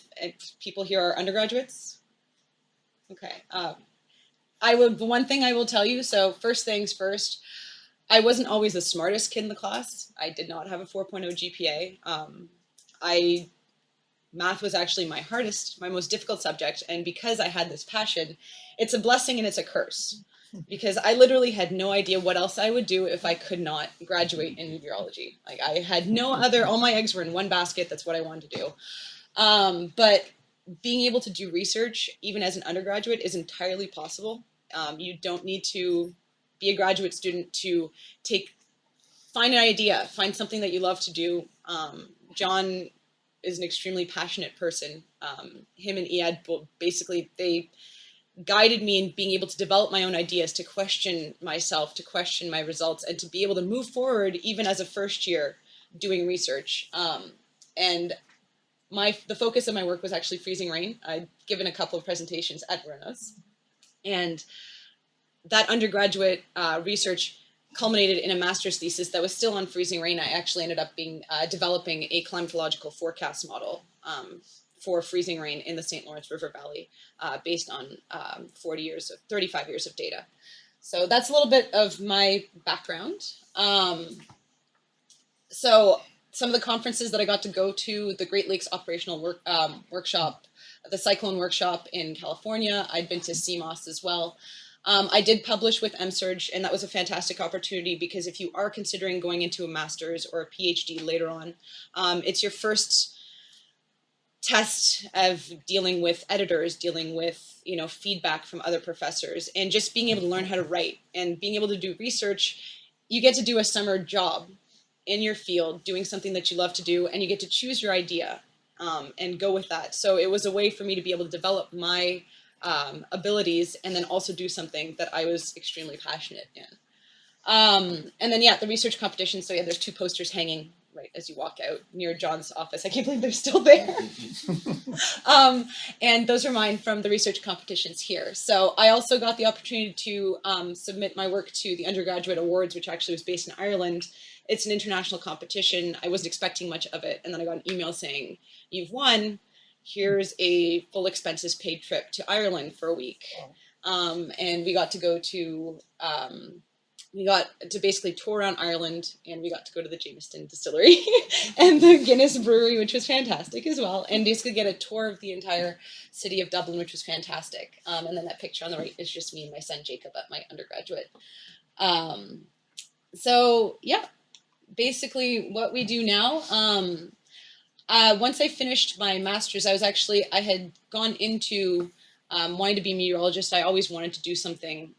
people here are undergraduates. Okay. The one thing I will tell you, so first things first, I wasn't always the smartest kid in the class. I did not have a 4.0 GPA. Math was actually my most difficult subject. And because I had this passion, it's a blessing and it's a curse. Because I literally had no idea what else I would do if I could not graduate in meteorology. Like I had no other, all my eggs were in one basket. That's what I wanted to do. But being able to do research, even as an undergraduate, is entirely possible. You don't need to be a graduate student to find an idea, find something that you love to do. John is an extremely passionate person. Him and Iad, basically, they guided me in being able to develop my own ideas, to question myself, to question my results, and to be able to move forward even as a first year doing research. And the focus of my work was actually freezing rain. I'd given a couple of presentations at Bruno's, and that undergraduate research culminated in a master's thesis that was still on freezing rain. I actually ended up developing a climatological forecast model for freezing rain in the St. Lawrence River Valley based on 35 years of data. So that's a little bit of my background. So some of the conferences that I got to go to, the Great Lakes Operational Workshop, the Cyclone Workshop in California. I'd been to CMOS as well. I did publish with MSurge, and that was a fantastic opportunity because if you are considering going into a master's or a PhD later on, it's your first test of dealing with editors, dealing with feedback from other professors, and just being able to learn how to write and being able to do research. You get to do a summer job in your field, doing something that you love to do, and you get to choose your idea and go with that. So it was a way for me to be able to develop my abilities and then also do something that I was extremely passionate in. And then, the research competition. So there's 2 posters hanging right as you walk out near John's office. I can't believe they're still there. And those are mine from the research competitions here. So I also got the opportunity to submit my work to the undergraduate awards, which actually was based in Ireland. It's an international competition. I wasn't expecting much of it. And then I got an email saying, "You've won. Here's a full expenses paid trip to Ireland for a week." And we got to go to, basically tour around Ireland, and we got to go to the Jamestown distillery and the Guinness brewery, which was fantastic as well. And basically get a tour of the entire city of Dublin, which was fantastic. And then that picture on the right is just me and my son, Jacob, at my undergraduate. Basically what we do now, once I finished my master's, I had gone into wanting to be a meteorologist. I always wanted to do something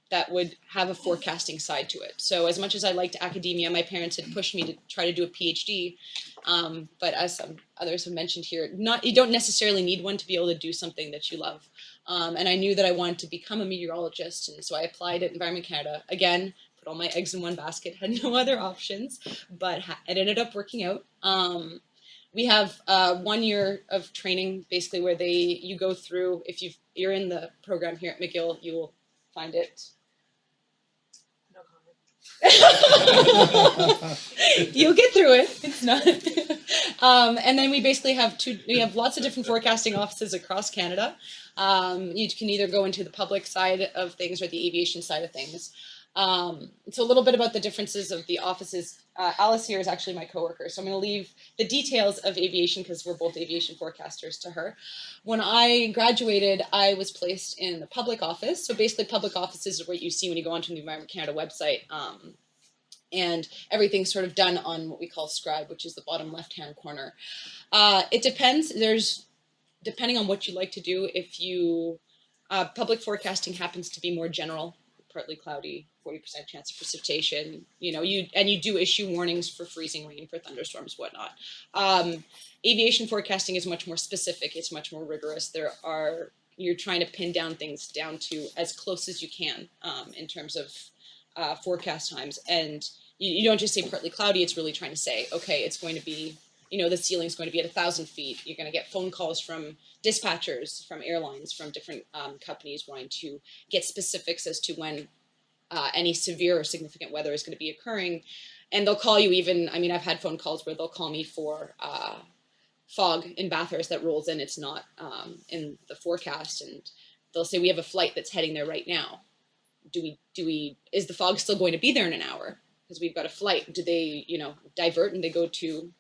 that would have a forecasting side to it. So as much as I liked academia, my parents had pushed me to try to do a PhD. But as some others have mentioned here, you don't necessarily need one to be able to do something that you love. And I knew that I wanted to become a meteorologist. And so I applied at Environment Canada. Again, put all my eggs in one basket, had no other options, but it ended up working out. We have 1 year of training, basically, where you go through, if you're in the program here at McGill, you will find it. You'll get through it. It's not. And then we basically have we have lots of different forecasting offices across Canada. You can either go into the public side of things or the aviation side of things. So a little bit about the differences of the offices. Alice here is actually my coworker, so I'm going to leave the details of aviation because we're both aviation forecasters to her. When I graduated, I was placed in the public office. So basically, public offices is what you see when you go onto the Environment Canada website. And everything's sort of done on what we call scribe, which is the bottom left-hand corner. It depends. Depending on what you like to do, if you, public forecasting happens to be more general, partly cloudy, 40% chance of precipitation, you do issue warnings for freezing rain, for thunderstorms, whatnot. Aviation forecasting is much more specific. It's much more rigorous. You're trying to pin down things down to as close as you can in terms of forecast times. And you don't just say partly cloudy, it's really trying to say, okay, it's going to be, the ceiling's going to be at 1,000 feet. You're going to get phone calls from dispatchers, from airlines, from different companies wanting to get specifics as to when any severe or significant weather is going to be occurring. And they'll call you I've had phone calls where they'll call me for fog in Bathurst that rolls in. It's not in the forecast. And they'll say, we have a flight that's heading there right now. Is the fog still going to be there in an hour? Because we've got a flight. Do they, divert and they go to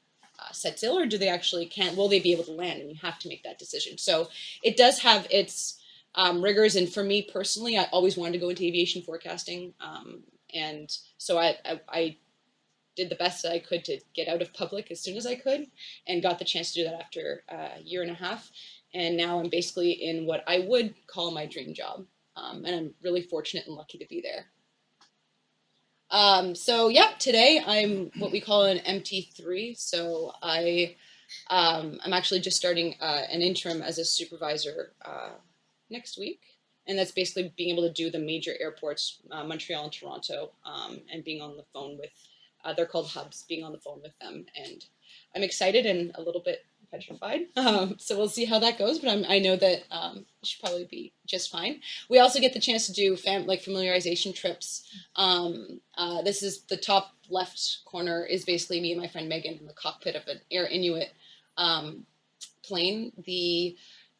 Sept-Îles, or do they actually will they be able to land? And you have to make that decision. So it does have its rigors. And for me personally, I always wanted to go into aviation forecasting. And so I did the best that I could to get out of public as soon as I could, and got the chance to do that after a year and a half. And now I'm basically in what I would call my dream job. And I'm really fortunate and lucky to be there. Today I'm what we call an MT3. So I'm actually just starting an interim as a supervisor next week. And that's basically being able to do the major airports, Montreal and Toronto, and being on the phone with, they're called hubs, being on the phone with them. And I'm excited and a little bit petrified. So we'll see how that goes, but I know that it should probably be just fine. We also get the chance to do familiarization trips. This is the top left corner is basically me and my friend Megan in the cockpit of an Air Inuit plane. The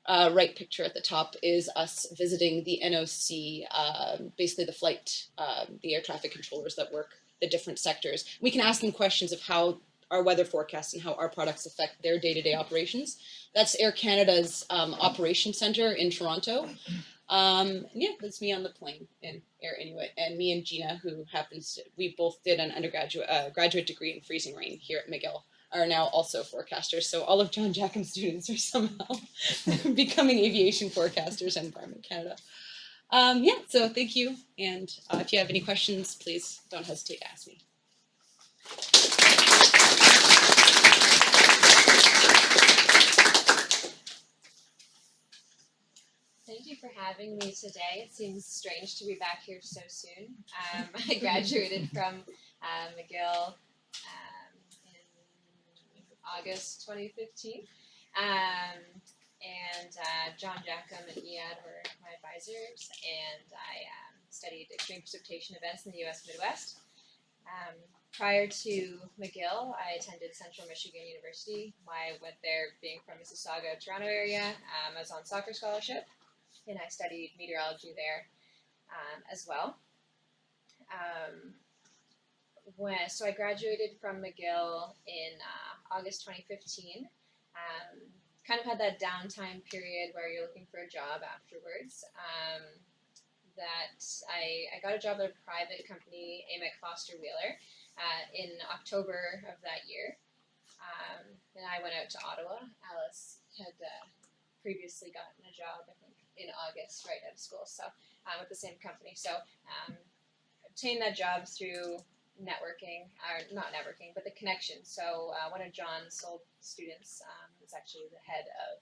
right picture at the top is us visiting the NOC, basically the flight, the air traffic controllers that work the different sectors. We can ask them questions of how our weather forecasts and how our products affect their day-to-day operations. That's Air Canada's operations center in Toronto. That's me on the plane in Air Inuit, and me and Gina, who we both did an graduate degree in freezing rain here at McGill, are now also forecasters. So all of John Jackham's students are somehow becoming aviation forecasters at Environment Canada. So thank you. And if you have any questions, please don't hesitate to ask me. Thank you for having me today. It seems strange to be back here so soon. I graduated from McGill in August 2015. John Jackham and Iad were my advisors, and I studied extreme precipitation events in the US Midwest. Prior to McGill, I attended Central Michigan University. I went there being from Mississauga, Toronto area. I was on soccer scholarship, and I studied meteorology there as well. So I graduated from McGill in August 2015. Kind of had that downtime period where you're looking for a job afterwards. I got a job at a private company, AMEC Foster Wheeler, in October of that year. And I went out to Ottawa. Alice had previously gotten a job, I think, in August, right out of school, so with the same company. So obtained that job through networking, or not networking, but the connection. So one of John's old students is actually the head of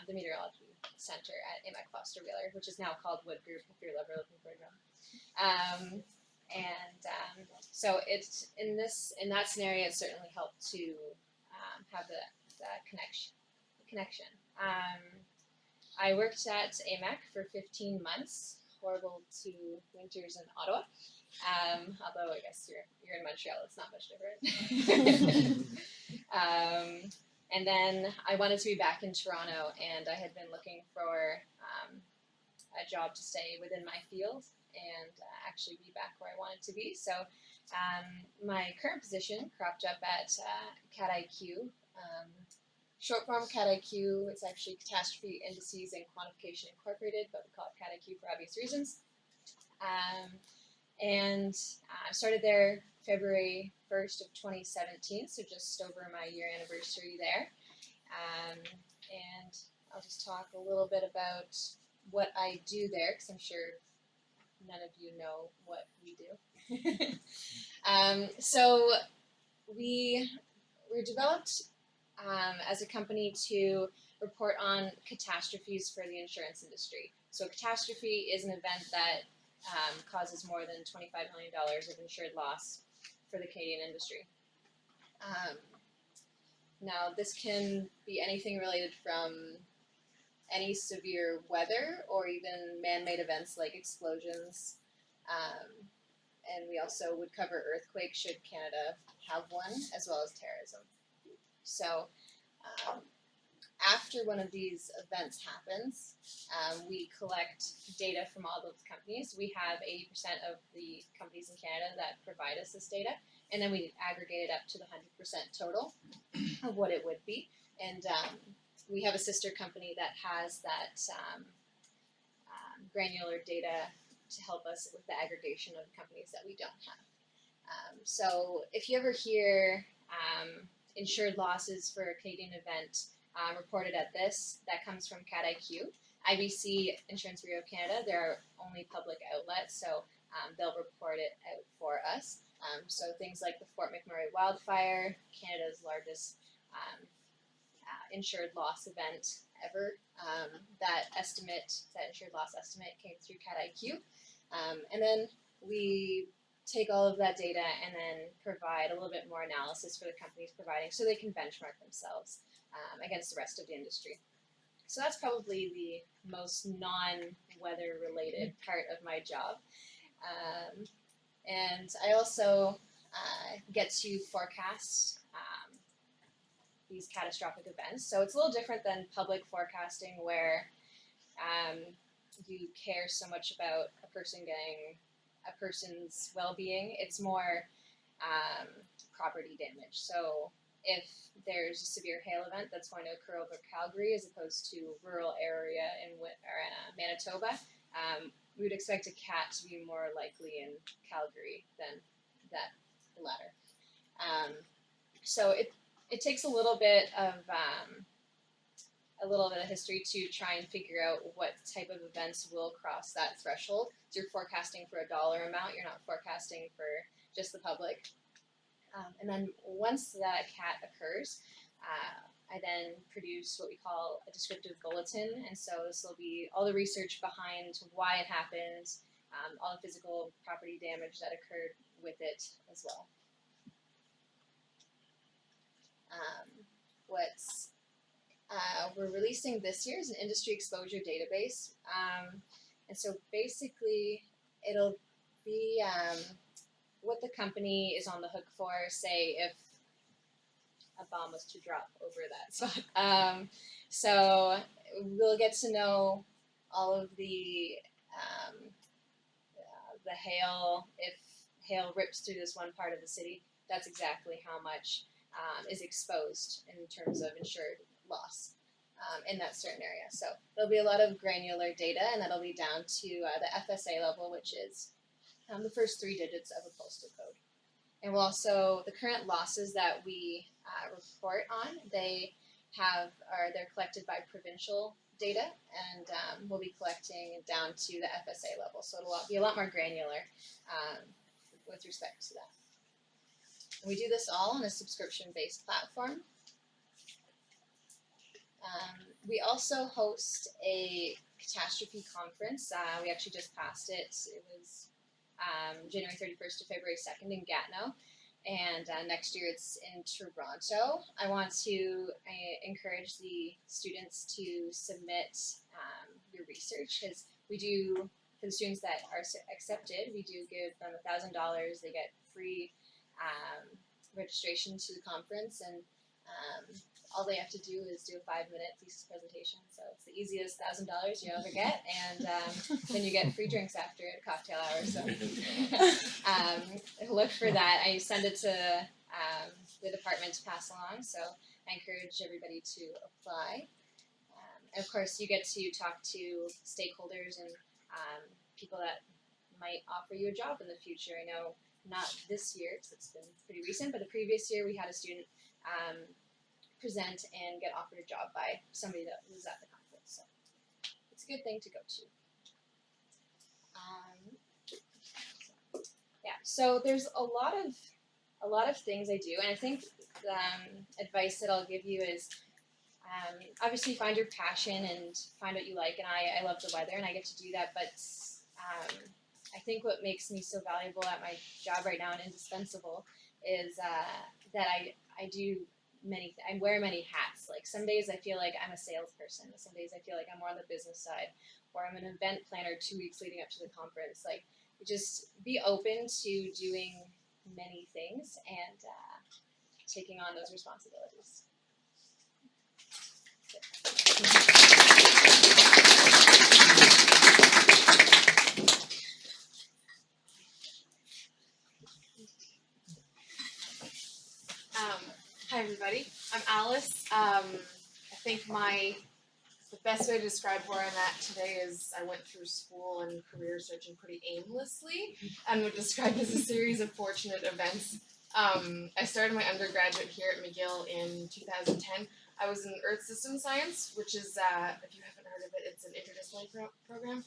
the meteorology center at AMEC Foster Wheeler, which is now called Wood Group, if you're ever looking for a job. So it's in that scenario, it certainly helped to have that connection. I worked at AMEC for 15 months, horrible two winters in Ottawa. Although I guess you're in Montreal, it's not much different. And then I wanted to be back in Toronto, and I had been looking for a job to stay within my field and actually be back where I wanted to be. So my current position cropped up at CAT-IQ. Short form CAT-IQ, it's actually Catastrophe Indices and Quantification Incorporated, but we call it CAT-IQ for obvious reasons. And I started there February 1st of 2017, so just over my year anniversary there. And I'll just talk a little bit about what I do there, because I'm sure none of you know what we do. So we're developed as a company to report on catastrophes for the insurance industry. So a catastrophe is an event that causes more than $25 million of insured loss for the Canadian industry. Now, this can be anything related from any severe weather or even man-made events like explosions. And we also would cover earthquakes should Canada have one, as well as terrorism. So after one of these events happens, we collect data from all those companies. We have 80% of the companies in Canada that provide us this data, and then we aggregate it up to the 100% total of what it would be. And we have a sister company that has that granular data to help us with the aggregation of companies that we don't have. So if you ever hear insured losses for a Canadian event reported at this, that comes from CAT-IQ. IBC, Insurance Bureau of Canada, they're our only public outlet, so they'll report it out for us. So things like the Fort McMurray wildfire, Canada's largest insured loss event ever, that insured loss estimate came through CAT-IQ. And then we take all of that data and then provide a little bit more analysis for the companies providing so they can benchmark themselves against the rest of the industry. So that's probably the most non-weather related part of my job. And I also get to forecast these catastrophic events. So it's a little different than public forecasting where you care so much about a person's well-being. It's more property damage. So if there's a severe hail event that's going to occur over Calgary as opposed to a rural area in Manitoba, we would expect a cat to be more likely in Calgary than that latter. So it takes a little bit of history to try and figure out what type of events will cross that threshold. So you're forecasting for a dollar amount, you're not forecasting for just the public. And then once that CAT occurs, I then produce what we call a descriptive bulletin. And so this will be all the research behind why it happened, all the physical property damage that occurred with it as well. We're releasing this year is an industry exposure database. And so basically it'll be what the company is on the hook for, say if a bomb was to drop over that spot. So we'll get to know all of the hail. If hail rips through this one part of the city, that's exactly how much is exposed in terms of insured loss in that certain area. So there'll be a lot of granular data, and that'll be down to the FSA level, which is the first 3 digits of a postal code. And we'll also, the current losses that we report on, they're collected by provincial data, and we'll be collecting down to the FSA level. So it'll be a lot more granular with respect to that. And we do this all on a subscription-based platform. We also host a catastrophe conference. We actually just passed it. It was January 31st to February 2nd in Gatineau. And next year it's in Toronto. I want to encourage the students to submit your research, because we do for the students that are accepted, we do give them $1,000. They get free registration to the conference, and all they have to do is do a 5-minute thesis presentation. So it's the easiest $1,000 you ever get, and then you get free drinks after at a cocktail hour. So look for that. I send it to the department to pass along. So I encourage everybody to apply. And of course, you get to talk to stakeholders and people that might offer you a job in the future. I know not this year because it's been pretty recent, but the previous year we had a student present and get offered a job by somebody that was at the conference. So it's a good thing to go to. Yeah, so there's a lot of things I do, and I think the advice that I'll give you is obviously find your passion and find what you like, and I love the weather and I get to do that, but I think what makes me so valuable at my job right now and indispensable is that I wear many hats. Like some days I feel like I'm a salesperson, some days I feel like I'm more on the business side, or I'm an event planner 2 weeks leading up to the conference. Like just be open to doing many things and taking on those responsibilities. Hi everybody, I'm Alice. I think the best way to describe where I'm at today is I went through school and career searching pretty aimlessly and would describe it as a series of fortunate events. I started my undergraduate here at McGill in 2010. I was in Earth System Science, which is, if you haven't heard of it, it's an interdisciplinary program.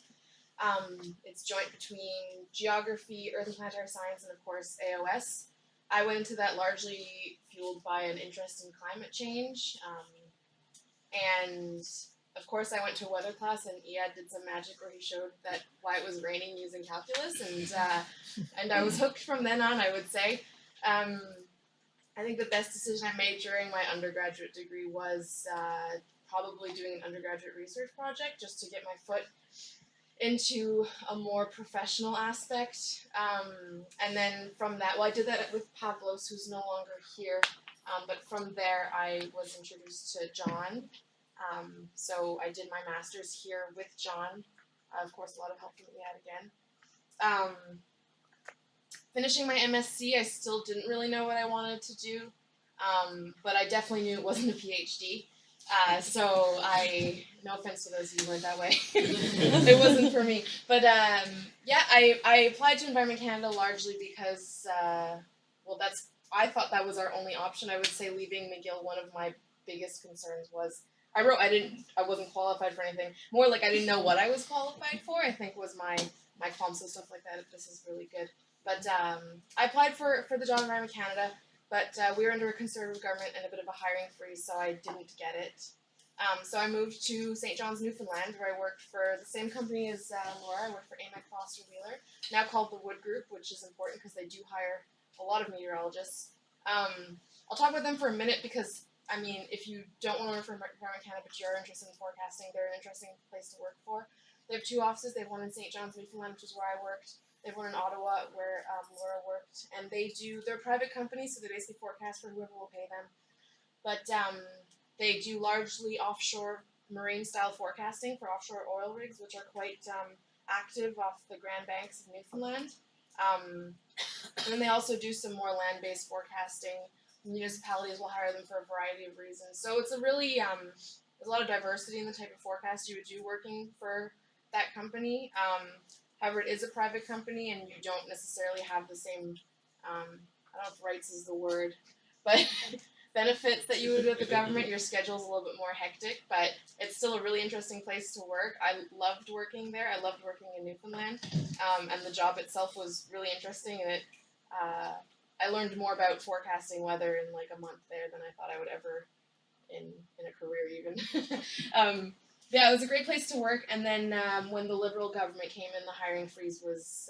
It's joint between geography, earth and planetary science, and of course AOS. I went into that largely fueled by an interest in climate change, and of course I went to a weather class and Iad did some magic where he showed that why it was raining using calculus, and I was hooked from then on, I would say. I think the best decision I made during my undergraduate degree was probably doing an undergraduate research project just to get my foot into a more professional aspect, and then from that, well, I did that with Pavlos, who's no longer here, but from there I was introduced to John, so I did my master's here with John, of course a lot of help from Iad again. Finishing my MSc, I still didn't really know what I wanted to do, but I definitely knew it wasn't a PhD. So no offense to those who went that way, it wasn't for me. But yeah, I applied to Environment Canada largely because, I thought that was our only option. I would say leaving McGill, one of my biggest concerns was, I wasn't qualified for anything. More like I didn't know what I was qualified for, I think was my qualms and stuff like that, if this is really good. But I applied for the job in Environment Canada, but we were under a Conservative government and a bit of a hiring freeze, so I didn't get it. So I moved to St. John's, Newfoundland, where I worked for the same company as Laura. I worked for AMEC Foster Wheeler, now called the Wood Group, which is important because they do hire a lot of meteorologists. I'll talk about them for a minute because, I mean, if you don't want to work for Environment Canada but you're interested in forecasting, they're an interesting place to work for. They have 2 offices. They have one in St. John's, Newfoundland, which is where I worked. They have one in Ottawa where Laura worked, and they're a private company, so they basically forecast for whoever will pay them. But they do largely offshore marine style forecasting for offshore oil rigs, which are quite active off the Grand Banks of Newfoundland. And then they also do some more land-based forecasting. Municipalities will hire them for a variety of reasons. So it's a really, there's a lot of diversity in the type of forecast you would do working for that company. However, it is a private company, and you don't necessarily have the same, I don't know if rights is the word, but benefits that you would with the government. Your schedule's a little bit more hectic, but it's still a really interesting place to work. I loved working there. I loved working in Newfoundland, and the job itself was really interesting, and I learned more about forecasting weather in like a month there than I thought I would ever in a career even. Yeah, it was a great place to work, and then when the Liberal government came in, the hiring freeze was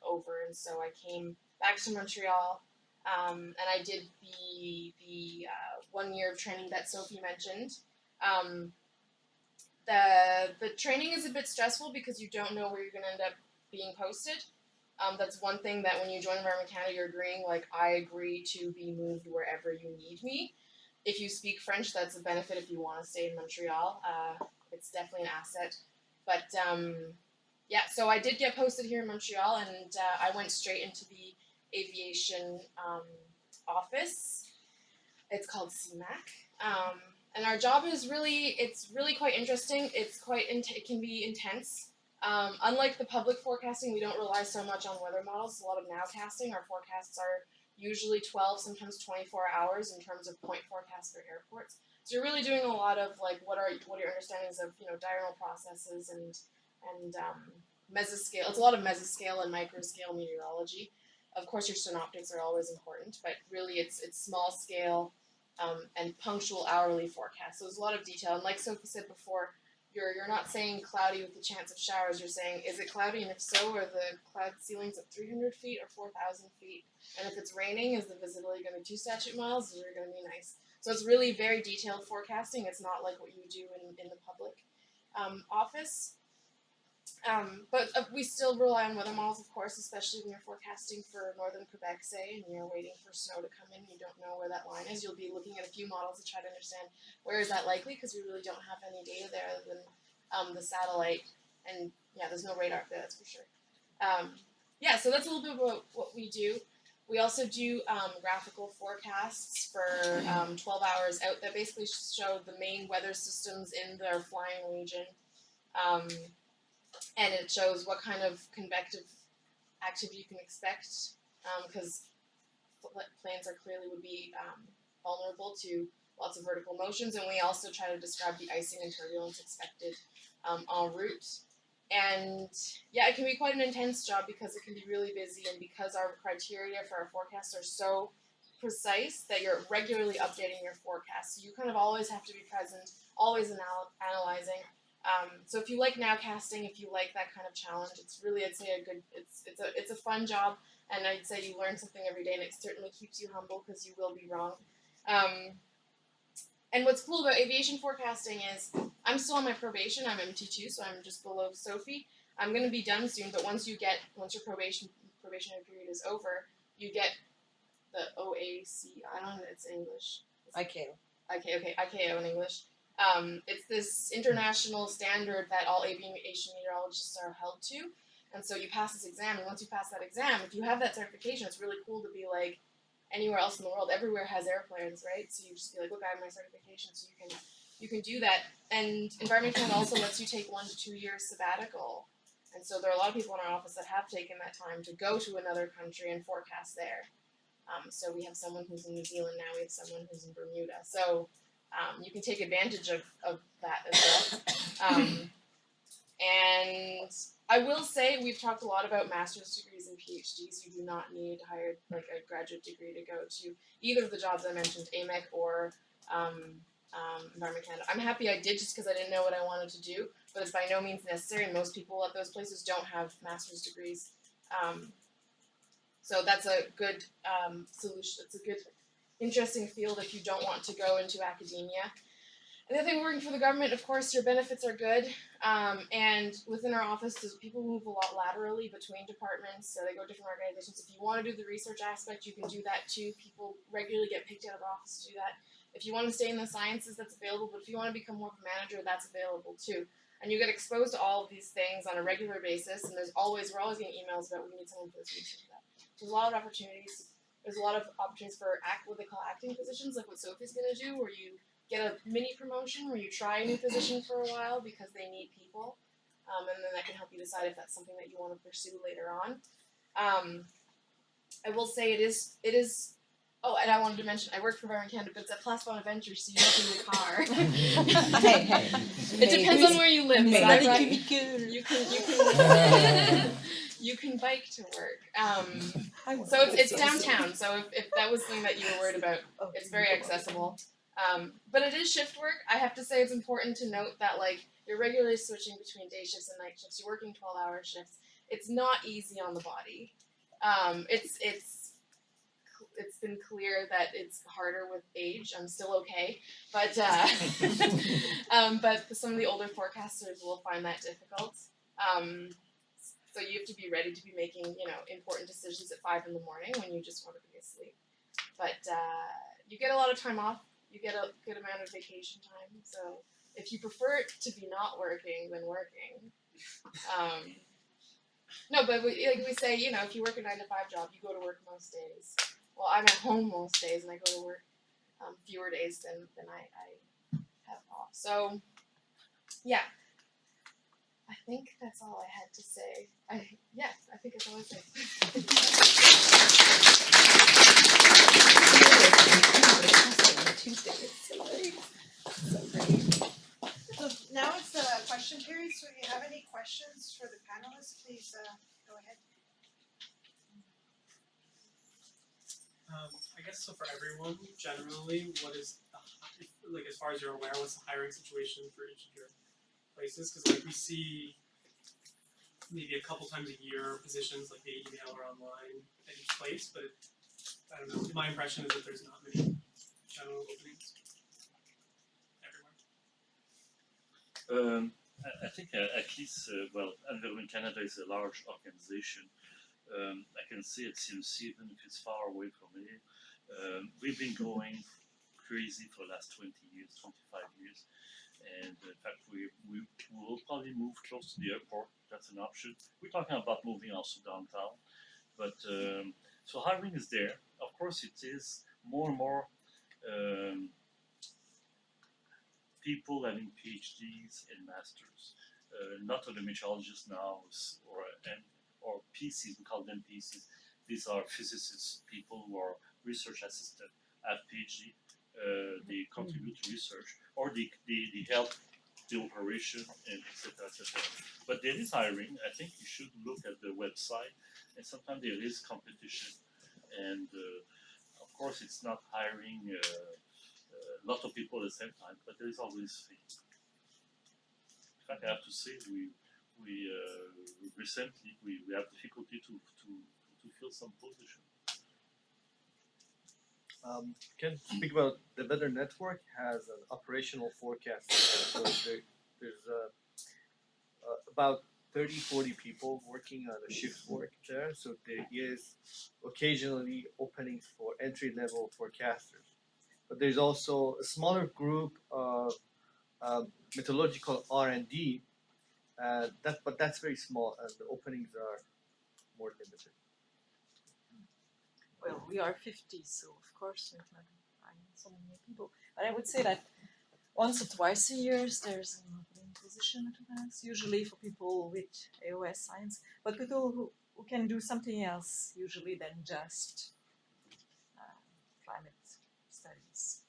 over, and so I came back to Montreal, and I did the 1 year of training that Sophie mentioned. The training is a bit stressful because you don't know where you're going to end up being posted. That's one thing that when you join Environment Canada, you're agreeing, like, I agree to be moved wherever you need me. If you speak French, that's a benefit if you want to stay in Montreal. It's definitely an asset. But yeah, so I did get posted here in Montreal, and I went straight into the aviation office. It's called CMAC. And our job is it's really quite interesting. It's it can be intense. Unlike the public forecasting, we don't rely so much on weather models. A lot of nowcasting, our forecasts are usually 12, sometimes 24 hours in terms of point forecasts for airports. So you're really doing a lot of like what are your understandings of diurnal processes and mesoscale. It's a lot of mesoscale and microscale meteorology. Of course, your synoptics are always important, but really it's small scale and punctual hourly forecasts. So there's a lot of detail. And like Sophie said before, you're not saying cloudy with the chance of showers. You're saying, is it cloudy? And if so, are the cloud ceilings at 300 feet or 4,000 feet? And if it's raining, is the visibility going to be 2 statute miles? Is it going to be nice? So it's really very detailed forecasting. It's not like what you do in the public office. But we still rely on weather models, of course, especially when you're forecasting for northern Quebec, say, and you're waiting for snow to come in. You don't know where that line is. You'll be looking at a few models to try to understand where is that likely, because we really don't have any data there other than the satellite. And yeah, there's no radar up there, that's for sure. Yeah, so that's a little bit about what we do. We also do graphical forecasts for 12 hours out that basically show the main weather systems in their flying region. And it shows what kind of convective activity you can expect, because planes would be vulnerable to lots of vertical motions, and we also try to describe the icing and turbulence expected en route. And yeah, it can be quite an intense job because it can be really busy, and because our criteria for our forecasts are so precise that you're regularly updating your forecast. So you kind of always have to be present, always analyzing. So if you like nowcasting, if you like that kind of challenge, it's really, I'd say, it's a fun job, and I'd say you learn something every day, and it certainly keeps you humble because you will be wrong. And what's cool about aviation forecasting is I'm still on my probation. I'm MT2, so I'm just below Sophie. I'm going to be done soon, but once your probationary period is over, you get the OAC. I don't know if it's English. ICAO in English. It's this international standard that all aviation meteorologists are held to. And so you pass this exam, and once you pass that exam, if you have that certification, it's really cool to be like, anywhere else in the world, everywhere has airplanes, right? So you just be like, look, I have my certification, so you can do that. And Environment Canada also lets you take 1 to 2 years sabbatical. And so there are a lot of people in our office that have taken that time to go to another country and forecast there. So we have someone who's in New Zealand now, we have someone who's in Bermuda. So you can take advantage of that as well. And I will say, we've talked a lot about master's degrees and PhDs. You do not need a graduate degree to go to either of the jobs I mentioned, AMEC or Environment Canada. I'm happy I did, just because I didn't know what I wanted to do, but it's by no means necessary, and most people at those places don't have master's degrees. So that's a good solution. It's a good, interesting field if you don't want to go into academia. And the other thing, working for the government, of course, your benefits are good. And within our office, people move a lot laterally between departments, so they go to different organizations. If you want to do the research aspect, you can do that too. People regularly get picked out of office to do that. If you want to stay in the sciences, that's available. But if you want to become more of a manager, that's available too. And you get exposed to all of these things on a regular basis. And we're always getting emails about, we need someone for this, we need someone for that. So there's a lot of opportunities. There's a lot of opportunities for what they call acting positions, like what Sophie's going to do, where you get a mini promotion where you try a new position for a while because they need people, and then that can help you decide if that's something that you want to pursue later on. I will say it is. Oh, and I wanted to mention, I work for Environment Canada, but it's at Place Bonaventure, so you don't need a car. Hey. It depends on where you live. But I Maybe. you can bike to work. So it's downtown. So if that was something that you were worried about, it's very accessible. But it is shift work. I have to say it's important to note that you're regularly switching between day shifts and night shifts. You're working 12-hour shifts. It's not easy on the body. It's been clear that it's harder with age. I'm still okay, but but some of the older forecasters will find that difficult. So you have to be ready to be making, you know, important decisions at 5 in the morning when you just want to be asleep. But you get a lot of time off. You get a good amount of vacation time. So if you prefer it to be not working than working, no, but like we say, you know, if you work a 9 to 5 job, you go to work most days. Well, I'm at home most days, and I go to work fewer days than I have off. So, yeah, I think that's all I had to say. I think that's all I So now it's the question period, so if you have any questions for the panelists, please go ahead. I guess so for everyone, generally, what is like as far as you're aware, what's the hiring situation for each of your places? Because like we see maybe a couple times a year positions like via email or online at each place, but I don't know. My impression is that there's not many general openings everywhere. I think at least, well, Environment Canada is a large organization. I can see at CMC, even if it's far away from here. We've been going crazy for the last 20 years, 25 years. And in fact, we will probably move close to the airport. That's an option. We're talking about moving also downtown. But so hiring is there. Of course, it is more and more people having PhDs and masters. Not only meteorologists now, or PCs, we call them PCs. These are physicists, people who are research assistant, have PhD. They contribute to research, or they help the operation, and etc. etc. But there is hiring. I think you should look at the website, and sometimes there is competition, and of course it's not hiring a lot of people at the same time, but there is always fee. In fact, I have to say we recently we have difficulty to fill some position. Can speak about the Weather Network has an operational forecast. So there's about 30-40 people working on a shift work there. So there is occasionally openings for entry-level forecasters. But there's also a smaller group of metallurgical R&D. But that's very small, and the openings are more limited. Well, we are 50, so of course we're not finding so many people. But I would say that once or twice a year there's an opening position at us, usually for people with AOS science, but people who can do something else usually than just climate studies.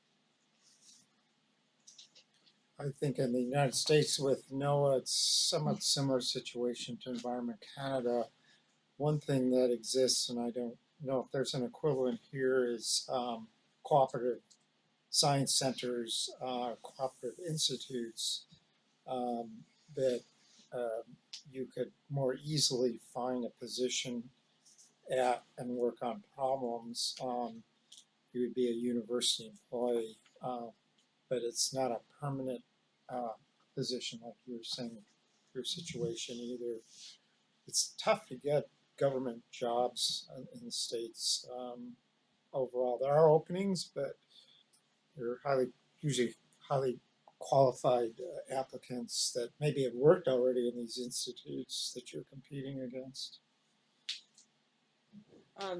I think in the United States with NOAA, it's somewhat similar situation to Environment Canada. One thing that exists, and I don't know if there's an equivalent here, is cooperative science centers, cooperative institutes that you could more easily find a position at and work on problems. You would be a university employee, but it's not a permanent position like you were saying your situation either. It's tough to get government jobs in the States overall. There are openings, but they're usually highly qualified applicants that maybe have worked already in these institutes that you're competing against.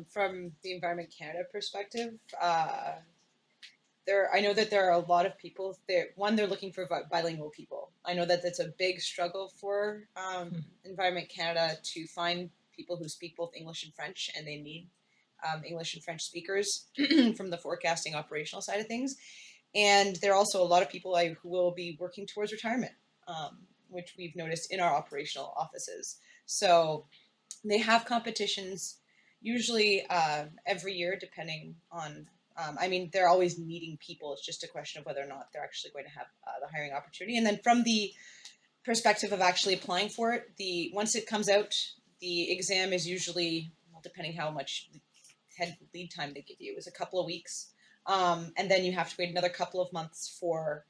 From the Environment Canada perspective, I know that there are a lot of people there. One, they're looking for bilingual people. I know that that's a big struggle for Environment Canada to find people who speak both English and French, and they need English and French speakers from the forecasting operational side of things. And there are also a lot of people who will be working towards retirement, which we've noticed in our operational offices. So they have competitions usually every year, depending on, they're always needing people. It's just a question of whether or not they're actually going to have the hiring opportunity. And then from the perspective of actually applying for it, once it comes out, the exam is usually, depending how much lead time they give you, is a couple of weeks. And then you have to wait another couple of months for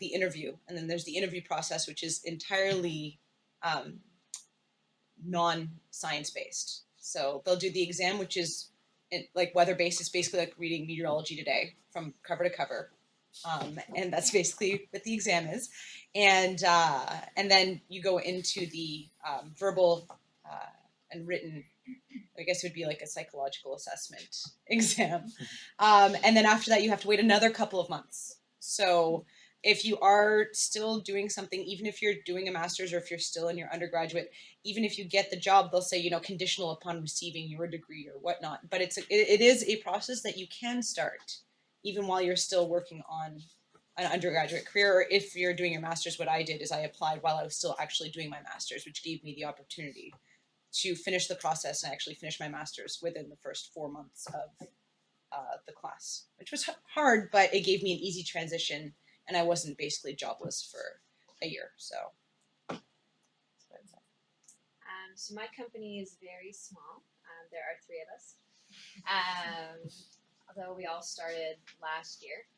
the interview. And then there's the interview process, which is entirely non-science based. So they'll do the exam, which is like weather based. It's basically like reading Meteorology Today from cover to cover, and that's basically what the exam is. And then you go into the verbal and written. I guess it would be like a psychological assessment exam. And then after that, you have to wait another couple of months. So if you are still doing something, even if you're doing a master's or if you're still in your undergraduate, even if you get the job, they'll say, conditional upon receiving your degree or whatnot. But it is a process that you can start even while you're still working on an undergraduate career. Or if you're doing your master's, what I did is I applied while I was still actually doing my master's, which gave me the opportunity to finish the process and actually finish my master's within the first 4 months of the class, which was hard, but it gave me an easy transition, and I wasn't basically jobless for a year. So, So my company is very small. There are 3 of us, although we all started last year.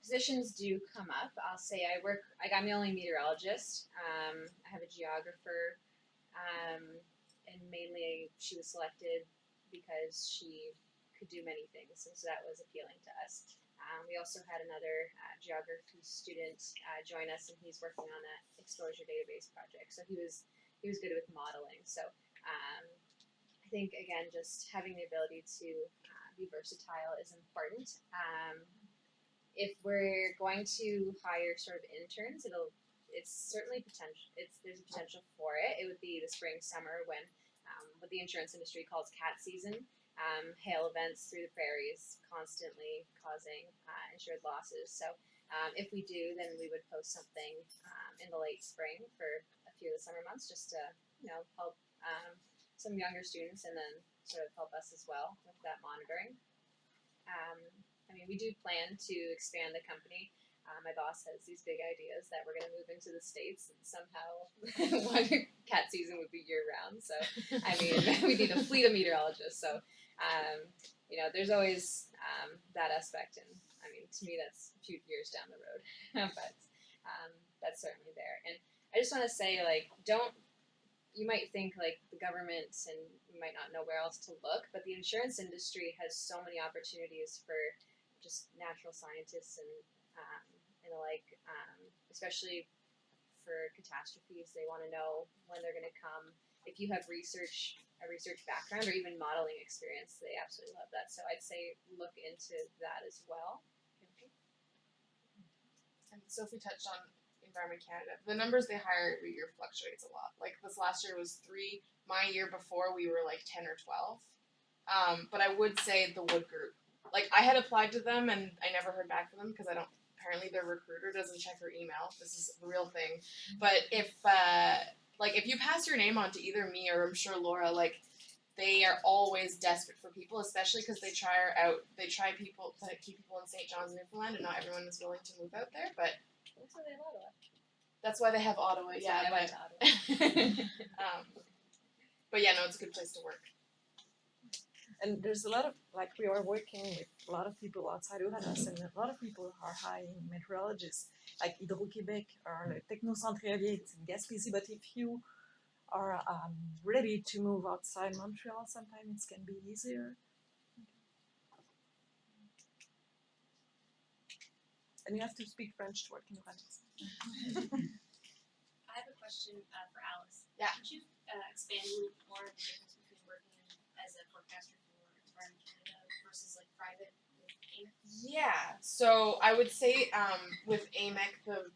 Positions do come up. I'll say I'm the only meteorologist. I have a geographer, and mainly she was selected because she could do many things, and so that was appealing to us. We also had another geography student join us, and he's working on that exposure database project. So he was good with modeling. So I think again, just having the ability to be versatile is important. If we're going to hire sort of interns, it's certainly potential. There's a potential for it. It would be the spring, summer when what the insurance industry calls cat season. Hail events through the prairies constantly causing insured losses. So if we do, then we would post something in the late spring for a few of the summer months, just to help some younger students, and then sort of help us as well with that monitoring. We do plan to expand the company. My boss has these big ideas that we're going to move into the States, and somehow cat season would be year round. So, we need a fleet of meteorologists. So, there's always that aspect. And to me, that's a few years down the road, but that's certainly there. And I just want to say, you might think the government, and you might not know where else to look, but the insurance industry has so many opportunities for just natural scientists and especially for catastrophes. They want to know when they're going to come. If you have a research background or even modeling experience, they absolutely love that. So I'd say look into that as well. And Sophie touched on Environment Canada. The numbers they hire every year fluctuates a lot. Like this last year was 3. My year before we were 10 or 12. But I would say the Wood Group. I had applied to them and I never heard back from them because apparently their recruiter doesn't check her email. This is a real thing. But if you pass your name on to either me or I'm sure Laura, they are always desperate for people, especially because they try people to keep people in St. John's, Newfoundland, and not everyone is willing to move out there. But that's why they have Ottawa. Yeah, I went to Ottawa. But yeah, no, it's a good place to work. And there's a lot of, we are working with a lot of people outside Uranus, and a lot of people are hiring meteorologists, like Hydro-Québec or le Technocentre Aviate in Gaspésie. But if you are ready to move outside Montreal, sometimes it can be easier. And you have to speak French to work in Uranus. I have a question for Alice. Yeah. Could you expand a little bit more on the difference between working as a forecaster for Environment Canada versus private with AMEC? Yeah. So I would say with AMEC, the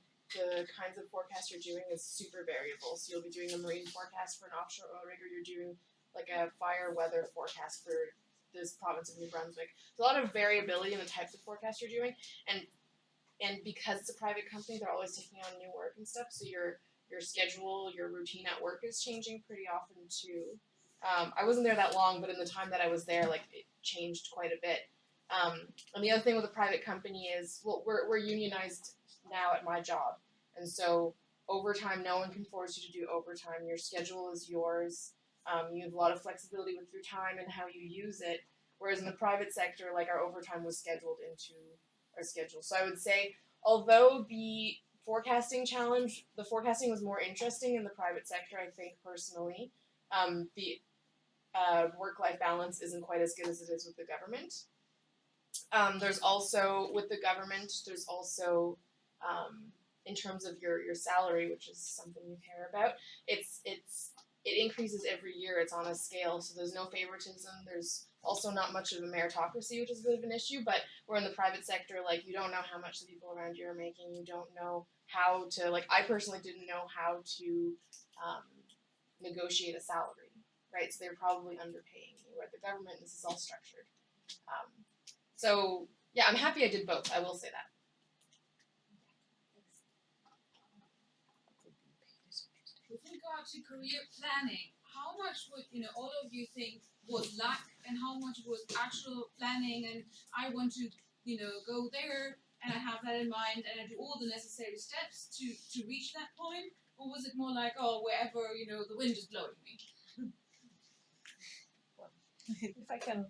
kinds of forecasts you're doing is super variable. So you'll be doing a marine forecast for an offshore oil rig, or you're doing a fire weather forecast for this province of New Brunswick. So a lot of variability in the types of forecasts you're doing, and because it's a private company, they're always taking on new work and stuff. So your schedule, your routine at work is changing pretty often too. I wasn't there that long, but in the time that I was there, it changed quite a bit. And the other thing with a private company is, we're unionized now at my job, and so overtime, no one can force you to do overtime. Your schedule is yours. You have a lot of flexibility with your time and how you use it. Whereas in the private sector, our overtime was scheduled into our schedule. So I would say, although the forecasting challenge. The forecasting was more interesting in the private sector, I think, personally. The work-life balance isn't quite as good as it is with the government. There's also, with the government, there's also, in terms of your salary, which is something you care about, it increases every year. It's on a scale, so there's no favoritism. There's also not much of a meritocracy, which is a bit of an issue, but we're in the private sector, like, you don't know how much the people around you are making. You don't know how to, like, I personally didn't know how to negotiate a salary, right? So they're probably underpaying you. At the government, this is all structured. So yeah, I'm happy I did both. I will say that. With regard to career planning, how much would all of you think was luck, and how much was actual planning? And I want to go there, and I have that in mind, and I do all the necessary steps to reach that point, or was it more like, oh, wherever the wind is blowing me? If I can,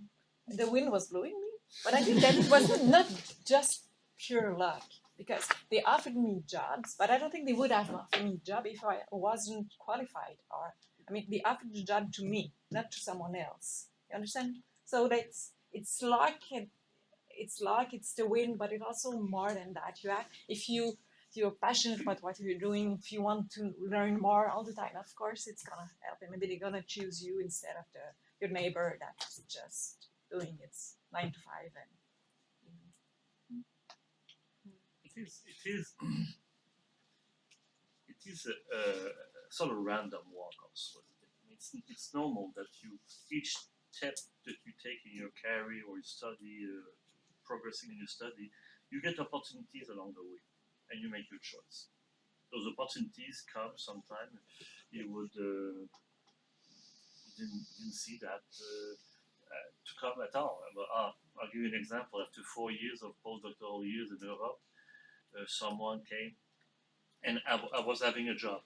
the wind was blowing me, but I think that it was not just pure luck, because they offered me jobs, but I don't think they would have offered me a job if I wasn't qualified. Or, I mean, they offered the job to me, not to someone else. You understand? So it's luck, it's the wind, but it's also more than that. If you're passionate about what you're doing, if you want to learn more all the time, of course it's gonna help, and maybe they're gonna choose you instead of your neighbor that's just doing its 9 to 5 and. It is a sort of random walk also. It's normal that each step that you take in your career or you study, progressing in your study, you get opportunities along the way, and you make your choice. Those opportunities come sometime. You didn't see that to come at all. I'll give you an example. After 4 years of postdoctoral years in Europe, someone came, and I was having a job.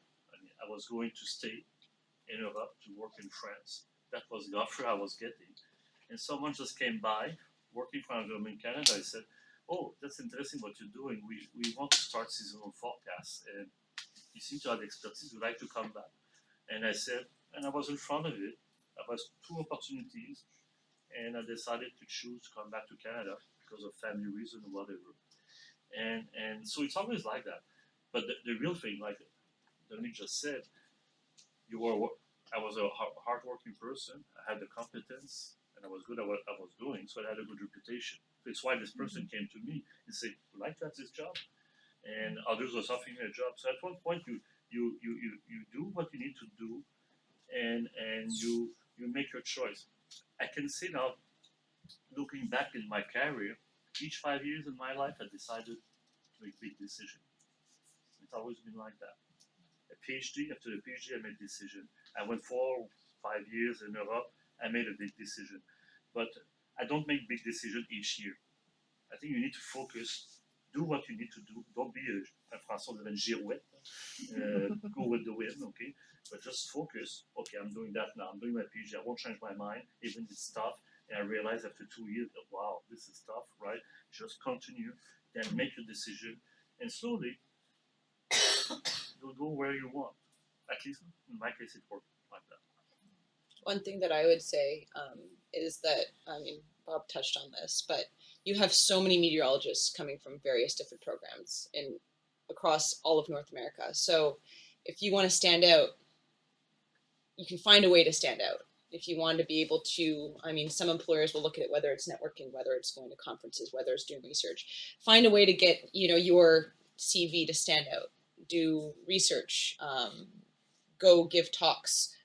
I was going to stay in Europe to work in France. That was the offer I was getting. And someone just came by, working for a government in Canada. I said, oh, that's interesting what you're doing. We want to start seasonal forecasts, and you seem to have expertise. We'd like to come back. And I said, and I was in front of it. I was 2 opportunities, and I decided to choose to come back to Canada because of family reason or whatever. And so it's always like that. But the real thing, like Dominique just said, I was a hardworking person. I had the competence, and I was good at what I was doing, so I had a good reputation. That's why this person came to me and said, "Would like to have this job," and others were offering me a job. So at one point, you do what you need to do, and you make your choice. I can say now, looking back in my career, each 5 years in my life, I decided to make big decisions. It's always been like that. A PhD, after the PhD, I made a decision. I went 4 or 5 years in Europe, I made a big decision. But I don't make big decisions each year. I think you need to focus, do what you need to do. Don't be a Français de girouette, go with the wind, okay? But just focus, okay, I'm doing that now, I'm doing my PhD, I won't change my mind, even if it's tough. And I realized after 2 years, wow, this is tough, right? Just continue, then make your decision, and slowly, you'll go where you want. At least in my case, it worked like that. One thing that I would say is that, I mean, Bob touched on this, but you have so many meteorologists coming from various different programs across all of North America. So if you want to stand out, you can find a way to stand out. If you want to be able to, I mean, some employers will look at it, whether it's networking, whether it's going to conferences, whether it's doing research. Find a way to get, your CV to stand out. Do research, go give talks,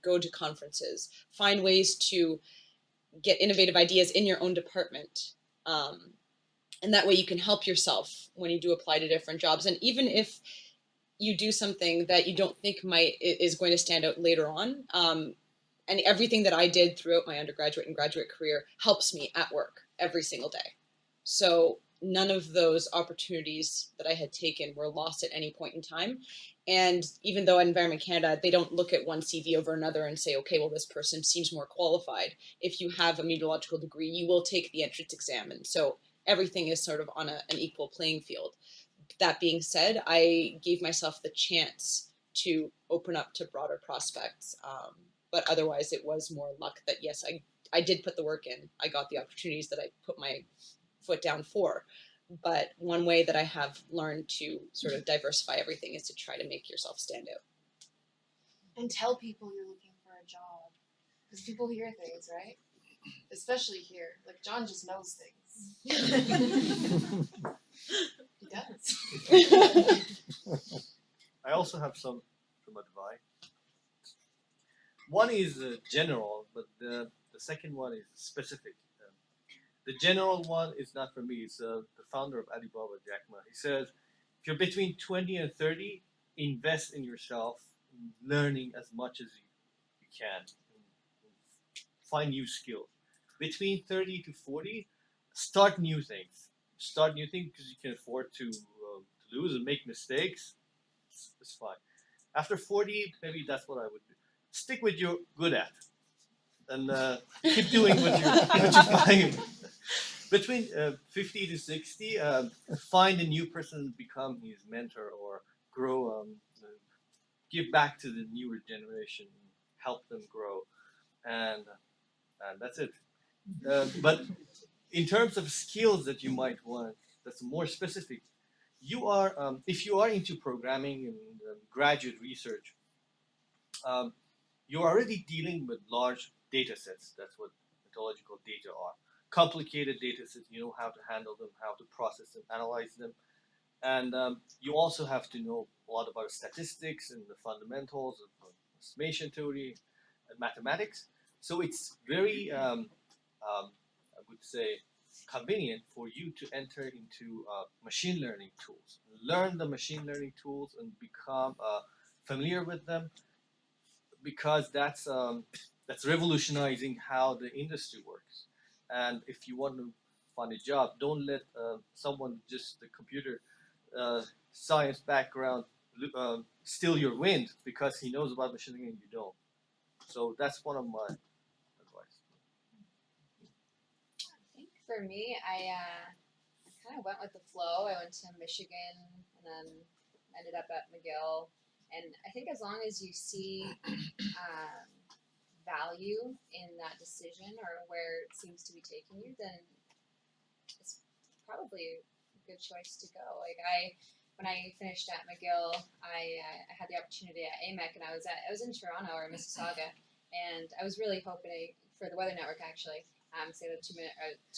go to conferences. Find ways to get innovative ideas in your own department. And that way you can help yourself when you do apply to different jobs. And even if you do something that you don't think is going to stand out later on, and everything that I did throughout my undergraduate and graduate career helps me at work every single day. So none of those opportunities that I had taken were lost at any point in time. And even though at Environment Canada, they don't look at one CV over another and say, okay, well, this person seems more qualified. If you have a meteorological degree, you will take the entrance exam. And so everything is sort of on an equal playing field. that being said, I gave myself the chance to open up to broader prospects. But otherwise, it was more luck that yes, I did put the work in. I got the opportunities that I put my foot down for. But one way that I have learned to sort of diversify everything is to try to make yourself stand out. And tell people you're looking for a job. Because people hear things, right? Especially here. Like, John just knows things. He does. I also have some advice. One is general, but the second one is specific. The general one is not for me. It's the founder of Alibaba, Jack Ma. He says, if you're between 20 and 30, invest in yourself, learning as much as you can. Find new skills. Between 30 to 40, start new things. Start new things because you can afford to lose and make mistakes. It's fine. After 40, maybe that's what I would do. Stick with you're good at, and keep doing what you find. Between 50 to 60, find a new person, become his mentor, or grow, give back to the newer generation, help them grow, and that's it. But in terms of skills that you might want, that's more specific. You are, if you are into programming and graduate research, you're already dealing with large data sets. That's what methodological data are. Complicated data sets, you know how to handle them, how to process them, analyze them. And you also have to know a lot about statistics and the fundamentals of estimation theory and mathematics. So it's very, I would say, convenient for you to enter into machine learning tools. Learn the machine learning tools and become familiar with them, because that's revolutionizing how the industry works. And if you want to find a job, don't let someone just the computer science background steal your wind because he knows about machine learning and you don't. So that's one of my advice. I think for me, I kind of went with the flow. I went to Michigan and then ended up at McGill. And I think as long as you see value in that decision or where it seems to be taking you, then it's probably a good choice to go. Like when I finished at McGill, I had the opportunity at AMEC, and I was in Toronto or Mississauga, and I was really hoping for the Weather Network actually. Say that 2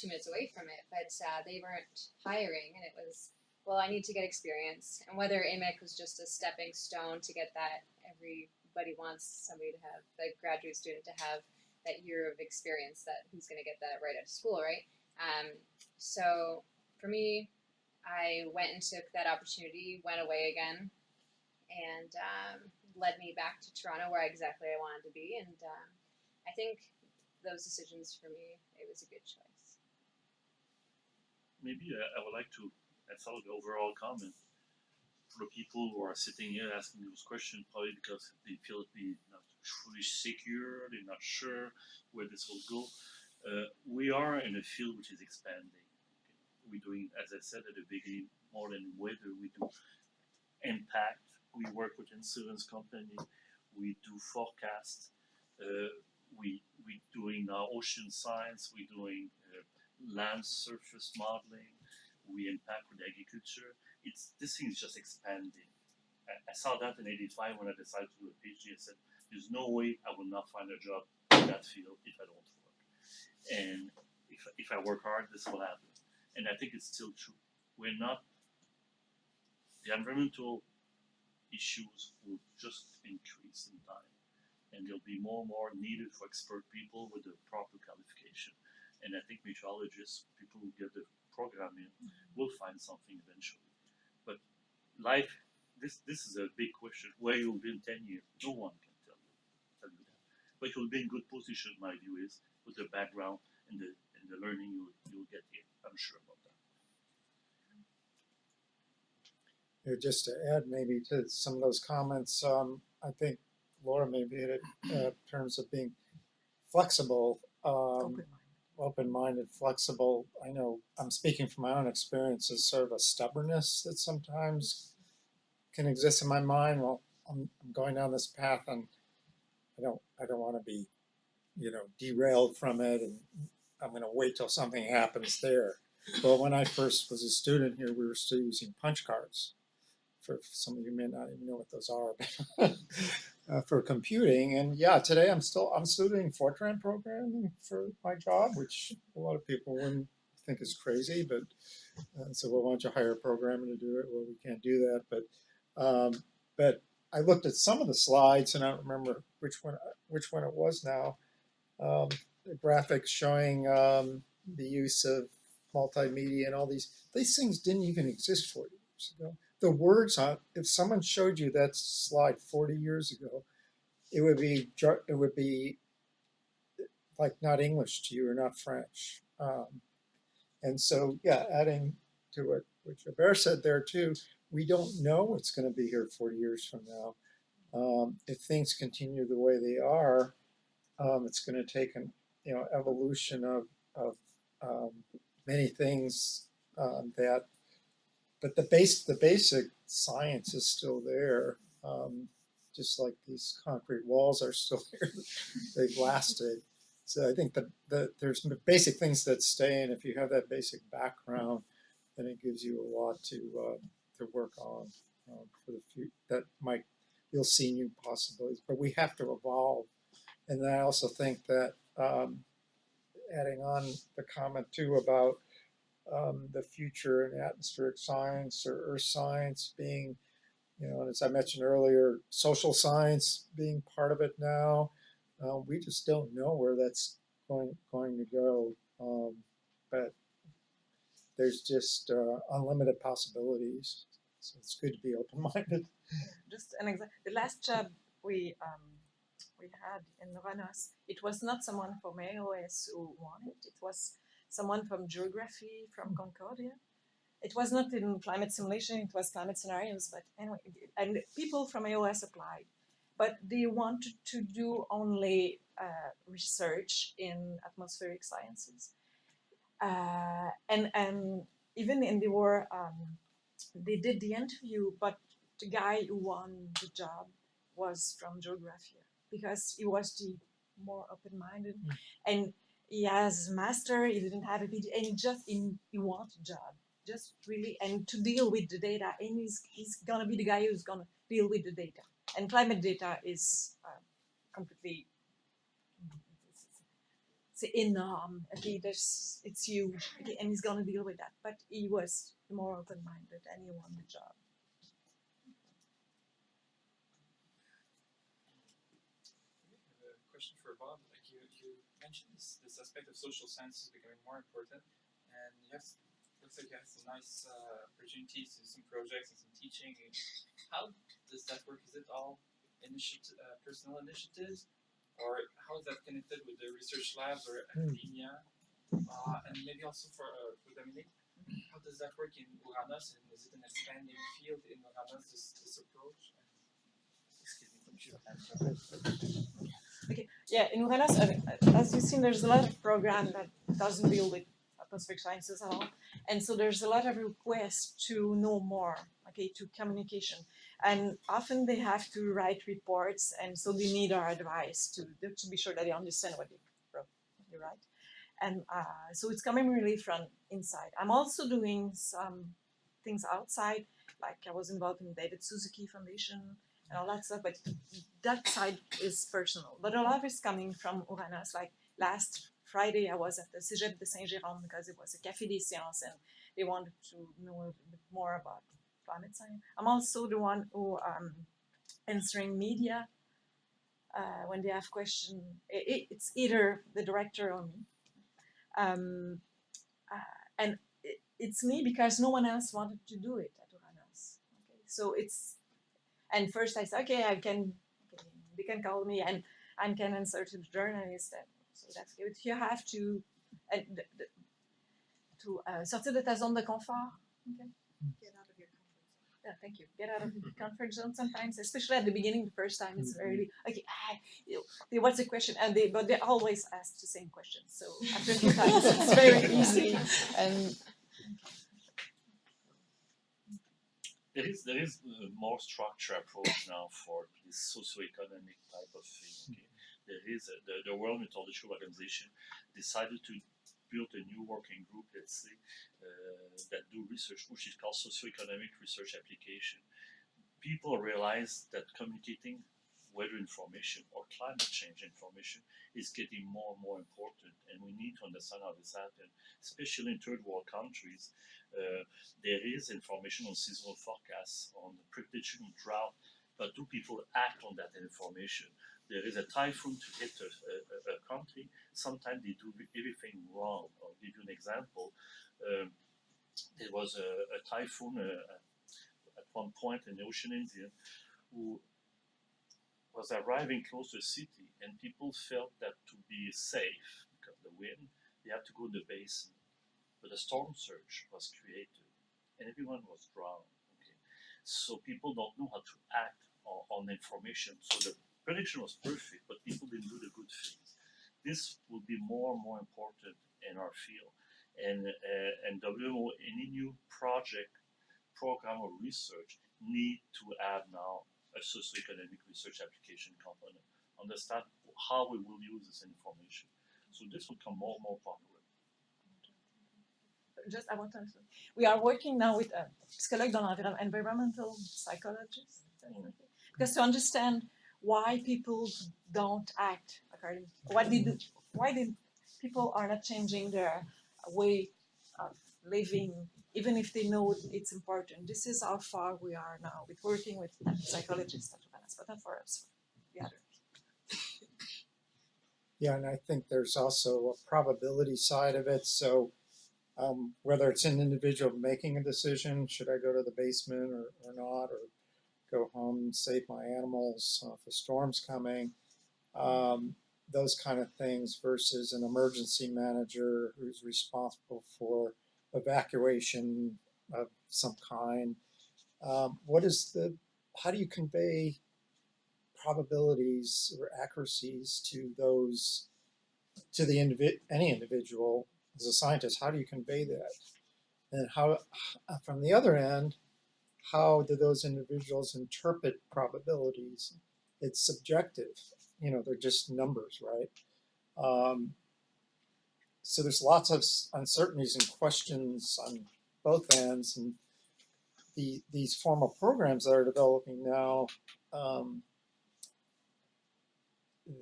minutes away from it, but they weren't hiring, and it was, well, I need to get experience. And whether AMEC was just a stepping stone to get that, everybody wants somebody to have, the graduate student to have that year of experience, that who's going to get that right out of school, right? So for me, I went and took that opportunity, went away again, and led me back to Toronto where exactly I wanted to be. And I think those decisions for me, it was a good choice. Maybe I would like to add some of the overall comment for the people who are sitting here asking those questions, probably because they feel they're not fully secure, they're not sure where this will go. We are in a field which is expanding. We're doing, as I said at the beginning, more than weather. We do impact. We work with insurance company. We do forecast. We doing now ocean science. We're doing land surface modeling. We impact with agriculture. This thing is just expanding. I saw that in '85 when I decided to do a PhD. I said, "There's no way I will not find a job in that field if I don't work. And if I work hard, this will happen." And I think it's still true. We're not. The environmental issues will just increase in time, and there'll be more and more needed for expert people with the proper qualification. And I think meteorologists, people who get the program in, will find something eventually. But life, this is a big question. Where you'll be in 10 years, no one can tell you that. But you'll be in good position, my view is, with the background and the learning you'll get here. I'm sure about that. Yeah, just to add maybe to some of those comments, I think Laura maybe hit it in terms of being flexible. open-minded, flexible. I know I'm speaking from my own experience. There's sort of a stubbornness that sometimes can exist in my mind. Well, I'm going down this path, and I don't want to be, derailed from it, and I'm going to wait till something happens there. But when I first was a student here, we were still using punch cards. For some of you may not even know what those are, for computing. And yeah, today I'm still doing Fortran programming for my job, which a lot of people wouldn't think is crazy. But so why don't you hire a programmer to do it? Well, we can't do that. But I looked at some of the slides, and I don't remember which one it was now. The graphics showing the use of multimedia and all these things didn't even exist 40 years ago. The words on, if someone showed you that slide 40 years ago, it would be like not English to you or not French. And so, yeah, adding to what Robert said there too, we don't know what's going to be here 40 years from now. If things continue the way they are, it's going to take an evolution of many things that. But the basic science is still there, just like these concrete walls are still here. They've lasted. So I think that there's basic things that stay, and if you have that basic background, then it gives you a lot to work on for the future. You'll see new possibilities, but we have to evolve. And I also think that adding on the comment too about the future in atmospheric science or earth science being, and as I mentioned earlier, social science being part of it now. We just don't know where that's going to go. But there's just unlimited possibilities. So it's good to be open-minded. Just an example. The last job we had in Ranos, it was not someone from AOS who won it. It was someone from geography from Concordia. It was not in climate simulation, it was climate scenarios, but anyway, and people from AOS applied, but they wanted to do only research in atmospheric sciences. And even in they did the interview, but the guy who won the job was from geography because he was the more open-minded, and he has a master. He didn't have a PhD, and he wanted a job, just really, and to deal with the data. And he's gonna be the guy who's gonna deal with the data. And climate data is completely it's enormous. Okay, it's huge. Okay, and he's gonna deal with that. But he was more open-minded, and he won the job. Question for Bob. Like you mentioned this aspect of social sciences becoming more important, and looks like you have some nice opportunities to some projects and some teaching. How does that work? Is it all personal initiatives, or how is that connected with the research labs or academia? And maybe also for Dominique, how does that work in Uranus, and is it an expanding field in Uranus, this approach? Okay, yeah, in Uranus, as you've seen, there's a lot of program that doesn't deal with atmospheric sciences at all, and so there's a lot of requests to know more, okay, to communication, and often they have to write reports, and so they need our advice to be sure that they understand what they write, and so it's coming really from inside. I'm also doing some things outside, like I was involved in David Suzuki Foundation and all that stuff, but that side is personal. But a lot of it's coming from Uranus. Like last Friday, I was at the Cégep de Saint-Jérôme because it was a Café des Sciences and they wanted to know a little bit more about climate science. I'm also the one who answering media when they have questions. It's either the director or me. And it's me because no one else wanted to do it at Uranus. Okay? So and first I said, okay, they can call me and I can answer to the journalist. And so that's good. You have to sortir de ta zone de confort. Okay? Get out of your comfort zone. Yeah, thank you. get out of the comfort zone sometimes, especially at the beginning, the first time. It's very okay. What's the question? And but they always ask the same question. So after 2 times, it's very easy. And there is a more structured approach now for this socioeconomic type of thing. Okay? There is the World Meteorological Organization decided to build a new working group, let's say, that do research, which is called socioeconomic research application. People realize that communicating weather information or climate change information is getting more and more important, and we need to understand how this happens, especially in third world countries. There is information on seasonal forecasts, on the prediction of drought, but do people act on that information? There is a typhoon to hit a country, sometimes they do everything wrong. I'll give you an example. There was a typhoon at one point in the Ocean Indian who was arriving close to the city, and people felt that to be safe because of the wind, they had to go to the basin. But a storm surge was created, and everyone was drowned. Okay? So people don't know how to act on information. So the prediction was perfect, but people didn't do the good things. This will be more and more important in our field. And WMO, any new program or research need to add now a socioeconomic research application component. Understand how we will use this information. So this will become more and more popular. just I want to answer. We are working now with a psychologue dans l'environnement, environmental psychologist, because to understand why people don't act according what they do, why people are not changing their way of living, even if they know it's important. This is how far we are now with working with psychologists, but not for us, the others. Yeah, and I think there's also a probability side of it. So whether it's an individual making a decision, should I go to the basement or not, or go home and save my animals if a storm's coming, those kind of things, versus an emergency manager who's responsible for evacuation of some kind. How do you convey probabilities or accuracies to those, to any individual as a scientist? How do you convey that? And how, from the other end, how do those individuals interpret probabilities? It's subjective, they're just numbers, right? So there's lots of uncertainties and questions on both ends, and these formal programs that are developing now,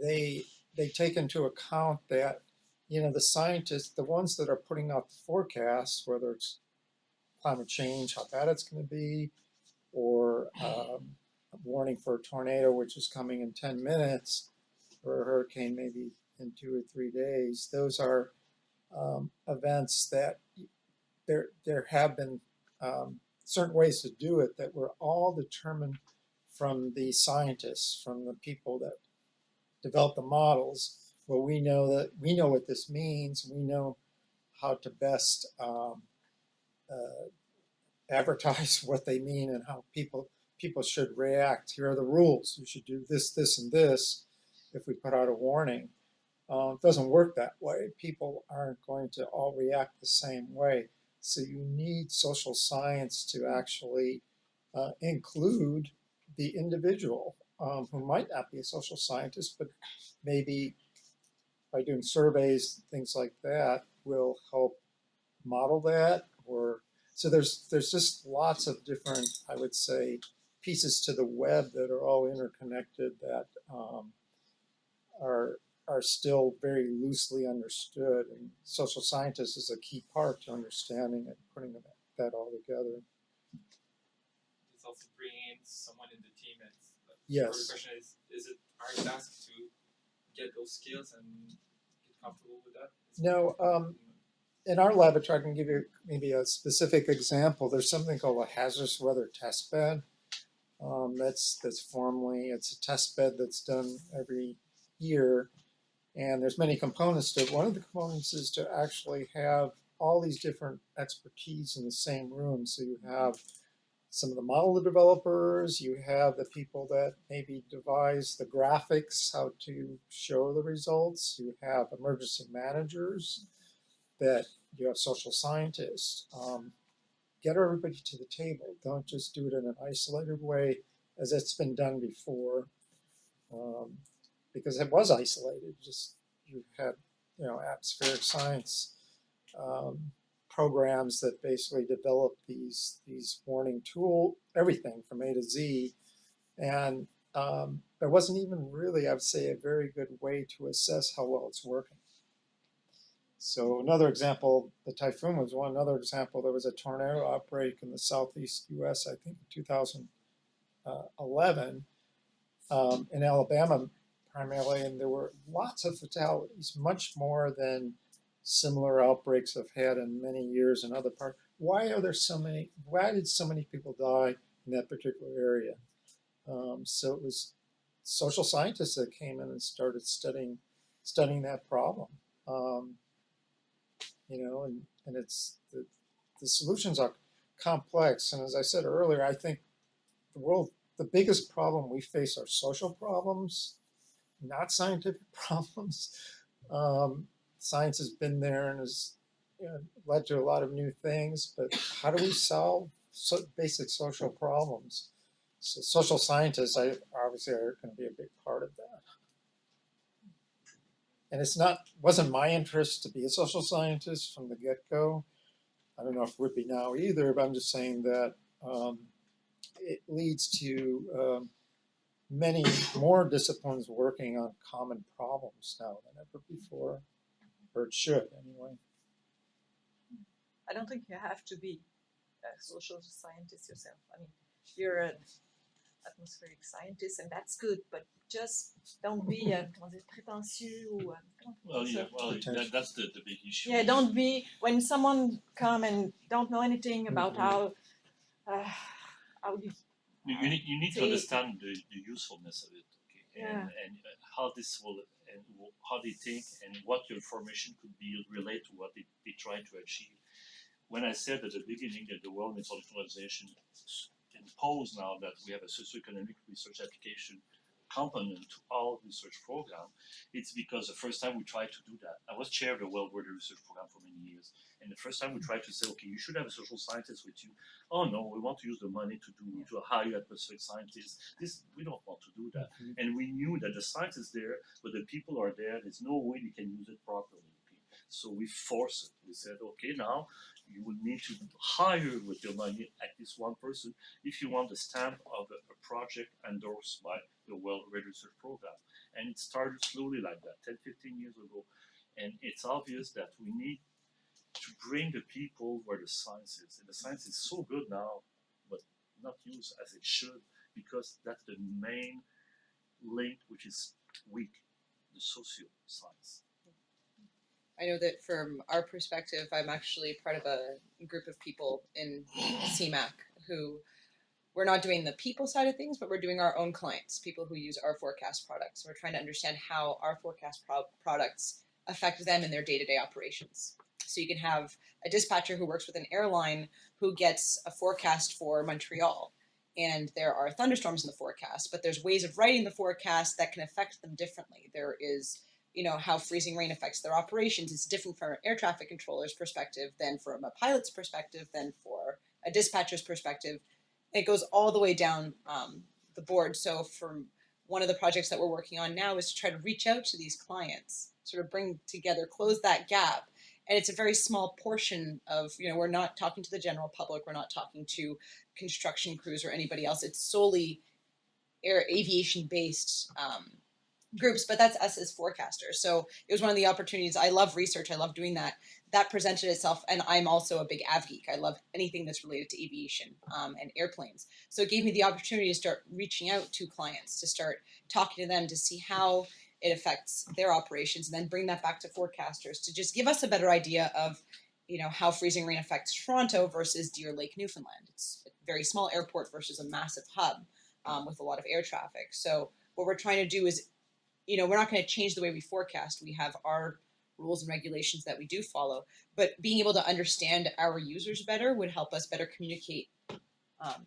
they take into account that the scientists, the ones that are putting out the forecasts, whether it's climate change, how bad it's going to be, or a warning for a tornado which is coming in 10 minutes, or a hurricane maybe in 2 or 3 days. Those are events that there have been certain ways to do it that were all determined from the scientists, from the people that develop the models. Well, we know what this means. We know how to best advertise what they mean and how people should react. Here are the rules. You should do this, this, and this if we put out a warning. It doesn't work that way. People aren't going to all react the same way. So you need social science to actually include the individual who might not be a social scientist, but maybe by doing surveys, things like that, will help model that. Or so there's just lots of different, I would say, pieces to the web that are all interconnected that are still very loosely understood. And social scientists is a key part to understanding and putting that all together. It's also bringing in someone in the team. Yes. The question is it our task to get those skills and get comfortable with that? No, in our laboratory, I can give you maybe a specific example. There's something called a hazardous weather test bed. That's formally, it's a test bed that's done every year, and there's many components to it. One of the components is to actually have all these different expertise in the same room. So you have some of the model developers, you have the people that maybe devise the graphics, how to show the results, you have emergency managers, that you have social scientists. Get everybody to the table. Don't just do it in an isolated way as it's been done before, because it was isolated. Just you had, atmospheric science programs that basically developed these warning tool, everything from A to Z, and there wasn't even really, I would say, a very good way to assess how well it's working. So another example, the typhoon was one. Another example, there was a tornado outbreak in the southeast U.S. I think in 2011 in Alabama primarily, and there were lots of fatalities, much more than similar outbreaks have had in many years in other parts. Why are there so many? Why did so many people die in that particular area? So it was social scientists that came in and started studying that problem. And it's the solutions are complex. And as I said earlier, I think the biggest problem we face are social problems, not scientific problems. Science has been there and has led to a lot of new things, but how do we solve basic social problems? So social scientists, obviously, are going to be a big part of that. And wasn't my interest to be a social scientist from the get-go. I don't know if it would be now either, but I'm just saying that it leads to many more disciplines working on common problems now than ever before, or it should anyway. I don't think you have to be a social scientist yourself. I mean, you're an atmospheric scientist, and that's good, but just don't be prétentieux. That's the big issue. Yeah, don't be, when someone come and don't know anything about how you need to understand the usefulness of it, okay, Yeah. and how this will and how they think and what your information could be related to what they try to achieve. When I said at the beginning that the World Meteorological Organization imposed now that we have a socioeconomic research application component to all research program, it's because the first time we tried to do that, I was chair of the World Weather Research Program for many years, and the first time we tried to say, okay, you should have a social scientist with you. Oh no, we want to use the money to hire atmospheric scientists. We don't want to do that. Mm-hmm. And we knew that the science is there, but the people are there. There's no way they can use it properly. Okay? So we forced it. We said, okay, now you will need to hire with your money at least one person if you want the stamp of a project endorsed by the World Weather Research Program. And it started slowly like that, 10, 15 years ago. And it's obvious that we need to bring the people where the science is. And the science is so good now, but not used as it should, because that's the main link which is weak, the socio science. I know that from our perspective, I'm actually part of a group of people in CMAC who we're not doing the people side of things, but we're doing our own clients, people who use our forecast products. We're trying to understand how our forecast products affect them in their day-to-day operations. So you can have a dispatcher who works with an airline who gets a forecast for Montreal, and there are thunderstorms in the forecast, but there's ways of writing the forecast that can affect them differently. There is, how freezing rain affects their operations. It's different from an air traffic controller's perspective than from a pilot's perspective, than for a dispatcher's perspective. It goes all the way down the board. So from one of the projects that we're working on now is to try to reach out to these clients, sort of bring together, close that gap. And it's a very small portion of, we're not talking to the general public. We're not talking to construction crews or anybody else. It's solely aviation-based groups, but that's us as forecasters. So it was one of the opportunities. I love research. I love doing that. That presented itself, and I'm also a big av geek. I love anything that's related to aviation and airplanes. So it gave me the opportunity to start reaching out to clients, to start talking to them, to see how it affects their operations, and then bring that back to forecasters to just give us a better idea of, how freezing rain affects Toronto versus Deer Lake, Newfoundland. It's a very small airport versus a massive hub with a lot of air traffic. So what we're trying to do is, we're not going to change the way we forecast. We have our rules and regulations that we do follow, but being able to understand our users better would help us better communicate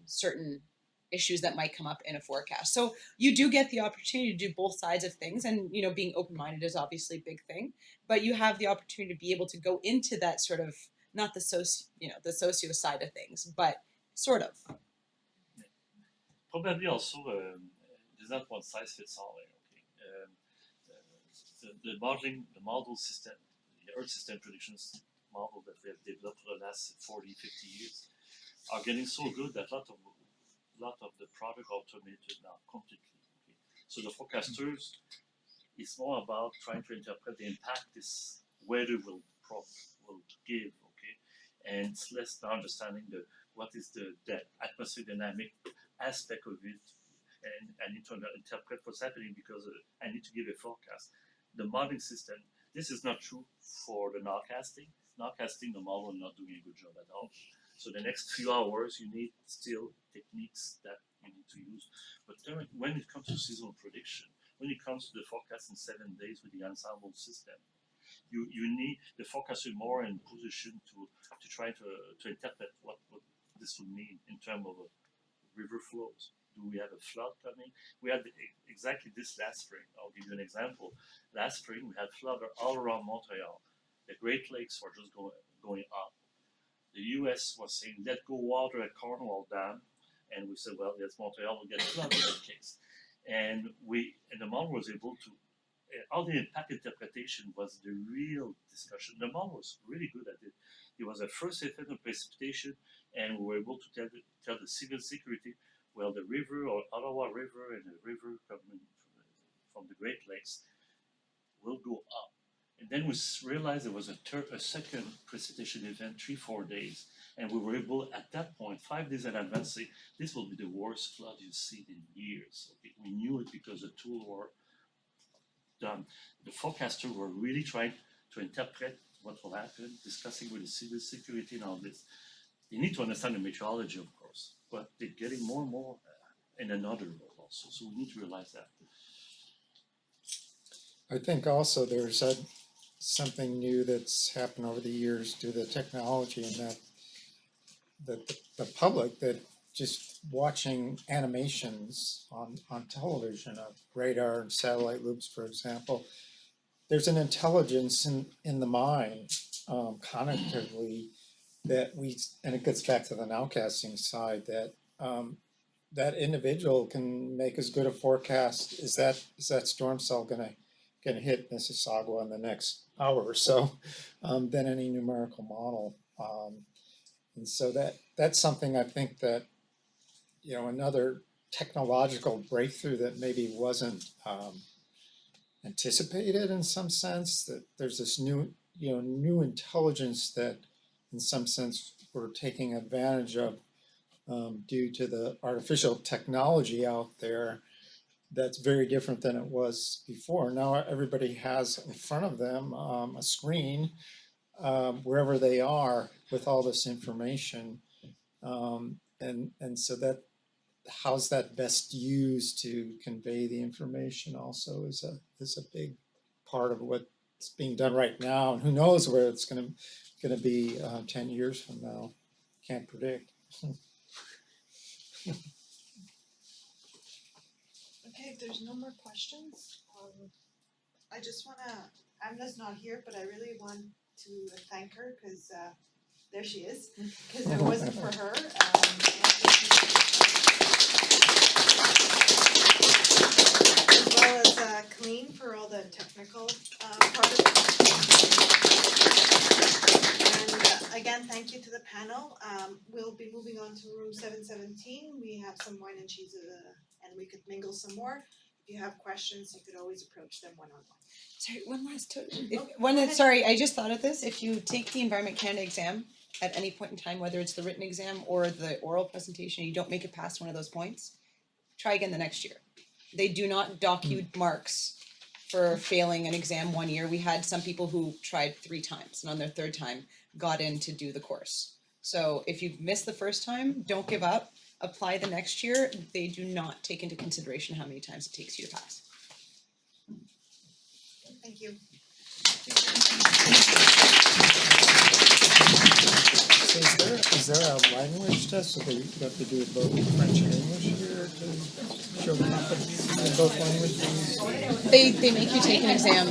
certain issues that might come up in a forecast. So you do get the opportunity to do both sides of things, and being open-minded is obviously a big thing, but you have the opportunity to be able to go into that sort of, not the socio side of things, but sort of. Probably also, there's not one size fits all. Okay, the model system, the Earth system predictions model that we have developed for the last 40, 50 years are getting so good that a lot of the product automated now completely. Okay? So the forecasters, it's more about trying to interpret the impact this weather will give. Okay, and it's less now understanding what is the atmosphere dynamic aspect of it, and I need to interpret what's happening because I need to give a forecast. The modeling system, this is not true for the nowcasting. Nowcasting, the model is not doing a good job at all. So the next few hours, you need still techniques that you need to use. But when it comes to seasonal prediction, when it comes to the forecast in 7 days with the ensemble system, you need the forecaster more in position to try to interpret what this would mean in terms of river flows. Do we have a flood coming? We had exactly this last spring. I'll give you an example. Last spring, we had flood all around Montreal. The Great Lakes were just going up. The U.S. was saying, let go water at Cornwall Dam. And we said, well, yes, Montreal will get flooded in that case. And the model was able to, all the impact interpretation was the real discussion. The model was really good at it. It was a first effect of precipitation, and we were able to tell the civil security, well, the river or Ottawa River and the river coming from the Great Lakes will go up. And then we realized there was a second precipitation event 3-4 days. And we were able, at that point, 5 days in advance, say, this will be the worst flood you've seen in years. Okay? We knew it because the tools were done. The forecasters were really trying to interpret what will happen, discussing with the civil security and all this. They need to understand the meteorology, of course, but they're getting more and more in another role also. So we need to realize that. I think also there's something new that's happened over the years due to the technology, and that the public, that just watching animations on television of radar and satellite loops, for example, there's an intelligence in the mind, cognitively, that and it gets back to the nowcasting side, that that individual can make as good a forecast. Is that storm cell gonna hit Mississauga in the next hour or so, than any numerical model. And so that's something I think that, another technological breakthrough that maybe wasn't anticipated in some sense, that there's this new intelligence that in some sense we're taking advantage of due to the artificial technology out there that's very different than it was before. Now everybody has in front of them a screen wherever they are with all this information, and so that how's that best used to convey the information also is a big part of what's being done right now, and who knows where it's going to be 10 years from now. Can't predict. Okay, if there's no more questions, I just wanna, Amna's not here, but I really want to thank her, because there she is, because if it wasn't for her, as well as Colleen for all the technical part of it. And again, thank you to the panel. We'll be moving on to room 717. We have some wine and cheese and we could mingle some more. If you have questions, you could always approach them one-on-one. Sorry, one last ahead. sorry, I just thought of this. If you take the Environment Canada exam at any point in time, whether it's the written exam or the oral presentation, you don't make it past one of those points, try again the next year. They do not dock you marks for failing an exam 1 year. We had some people who tried 3 times and on their 3rd time got in to do the course. So if you've missed the first time, don't give up. Apply the next year. They do not take into consideration how many times it takes you to pass. Thank you. So is Is there a language test that you have to do both French and English here to show competence in both languages? They make you take an exam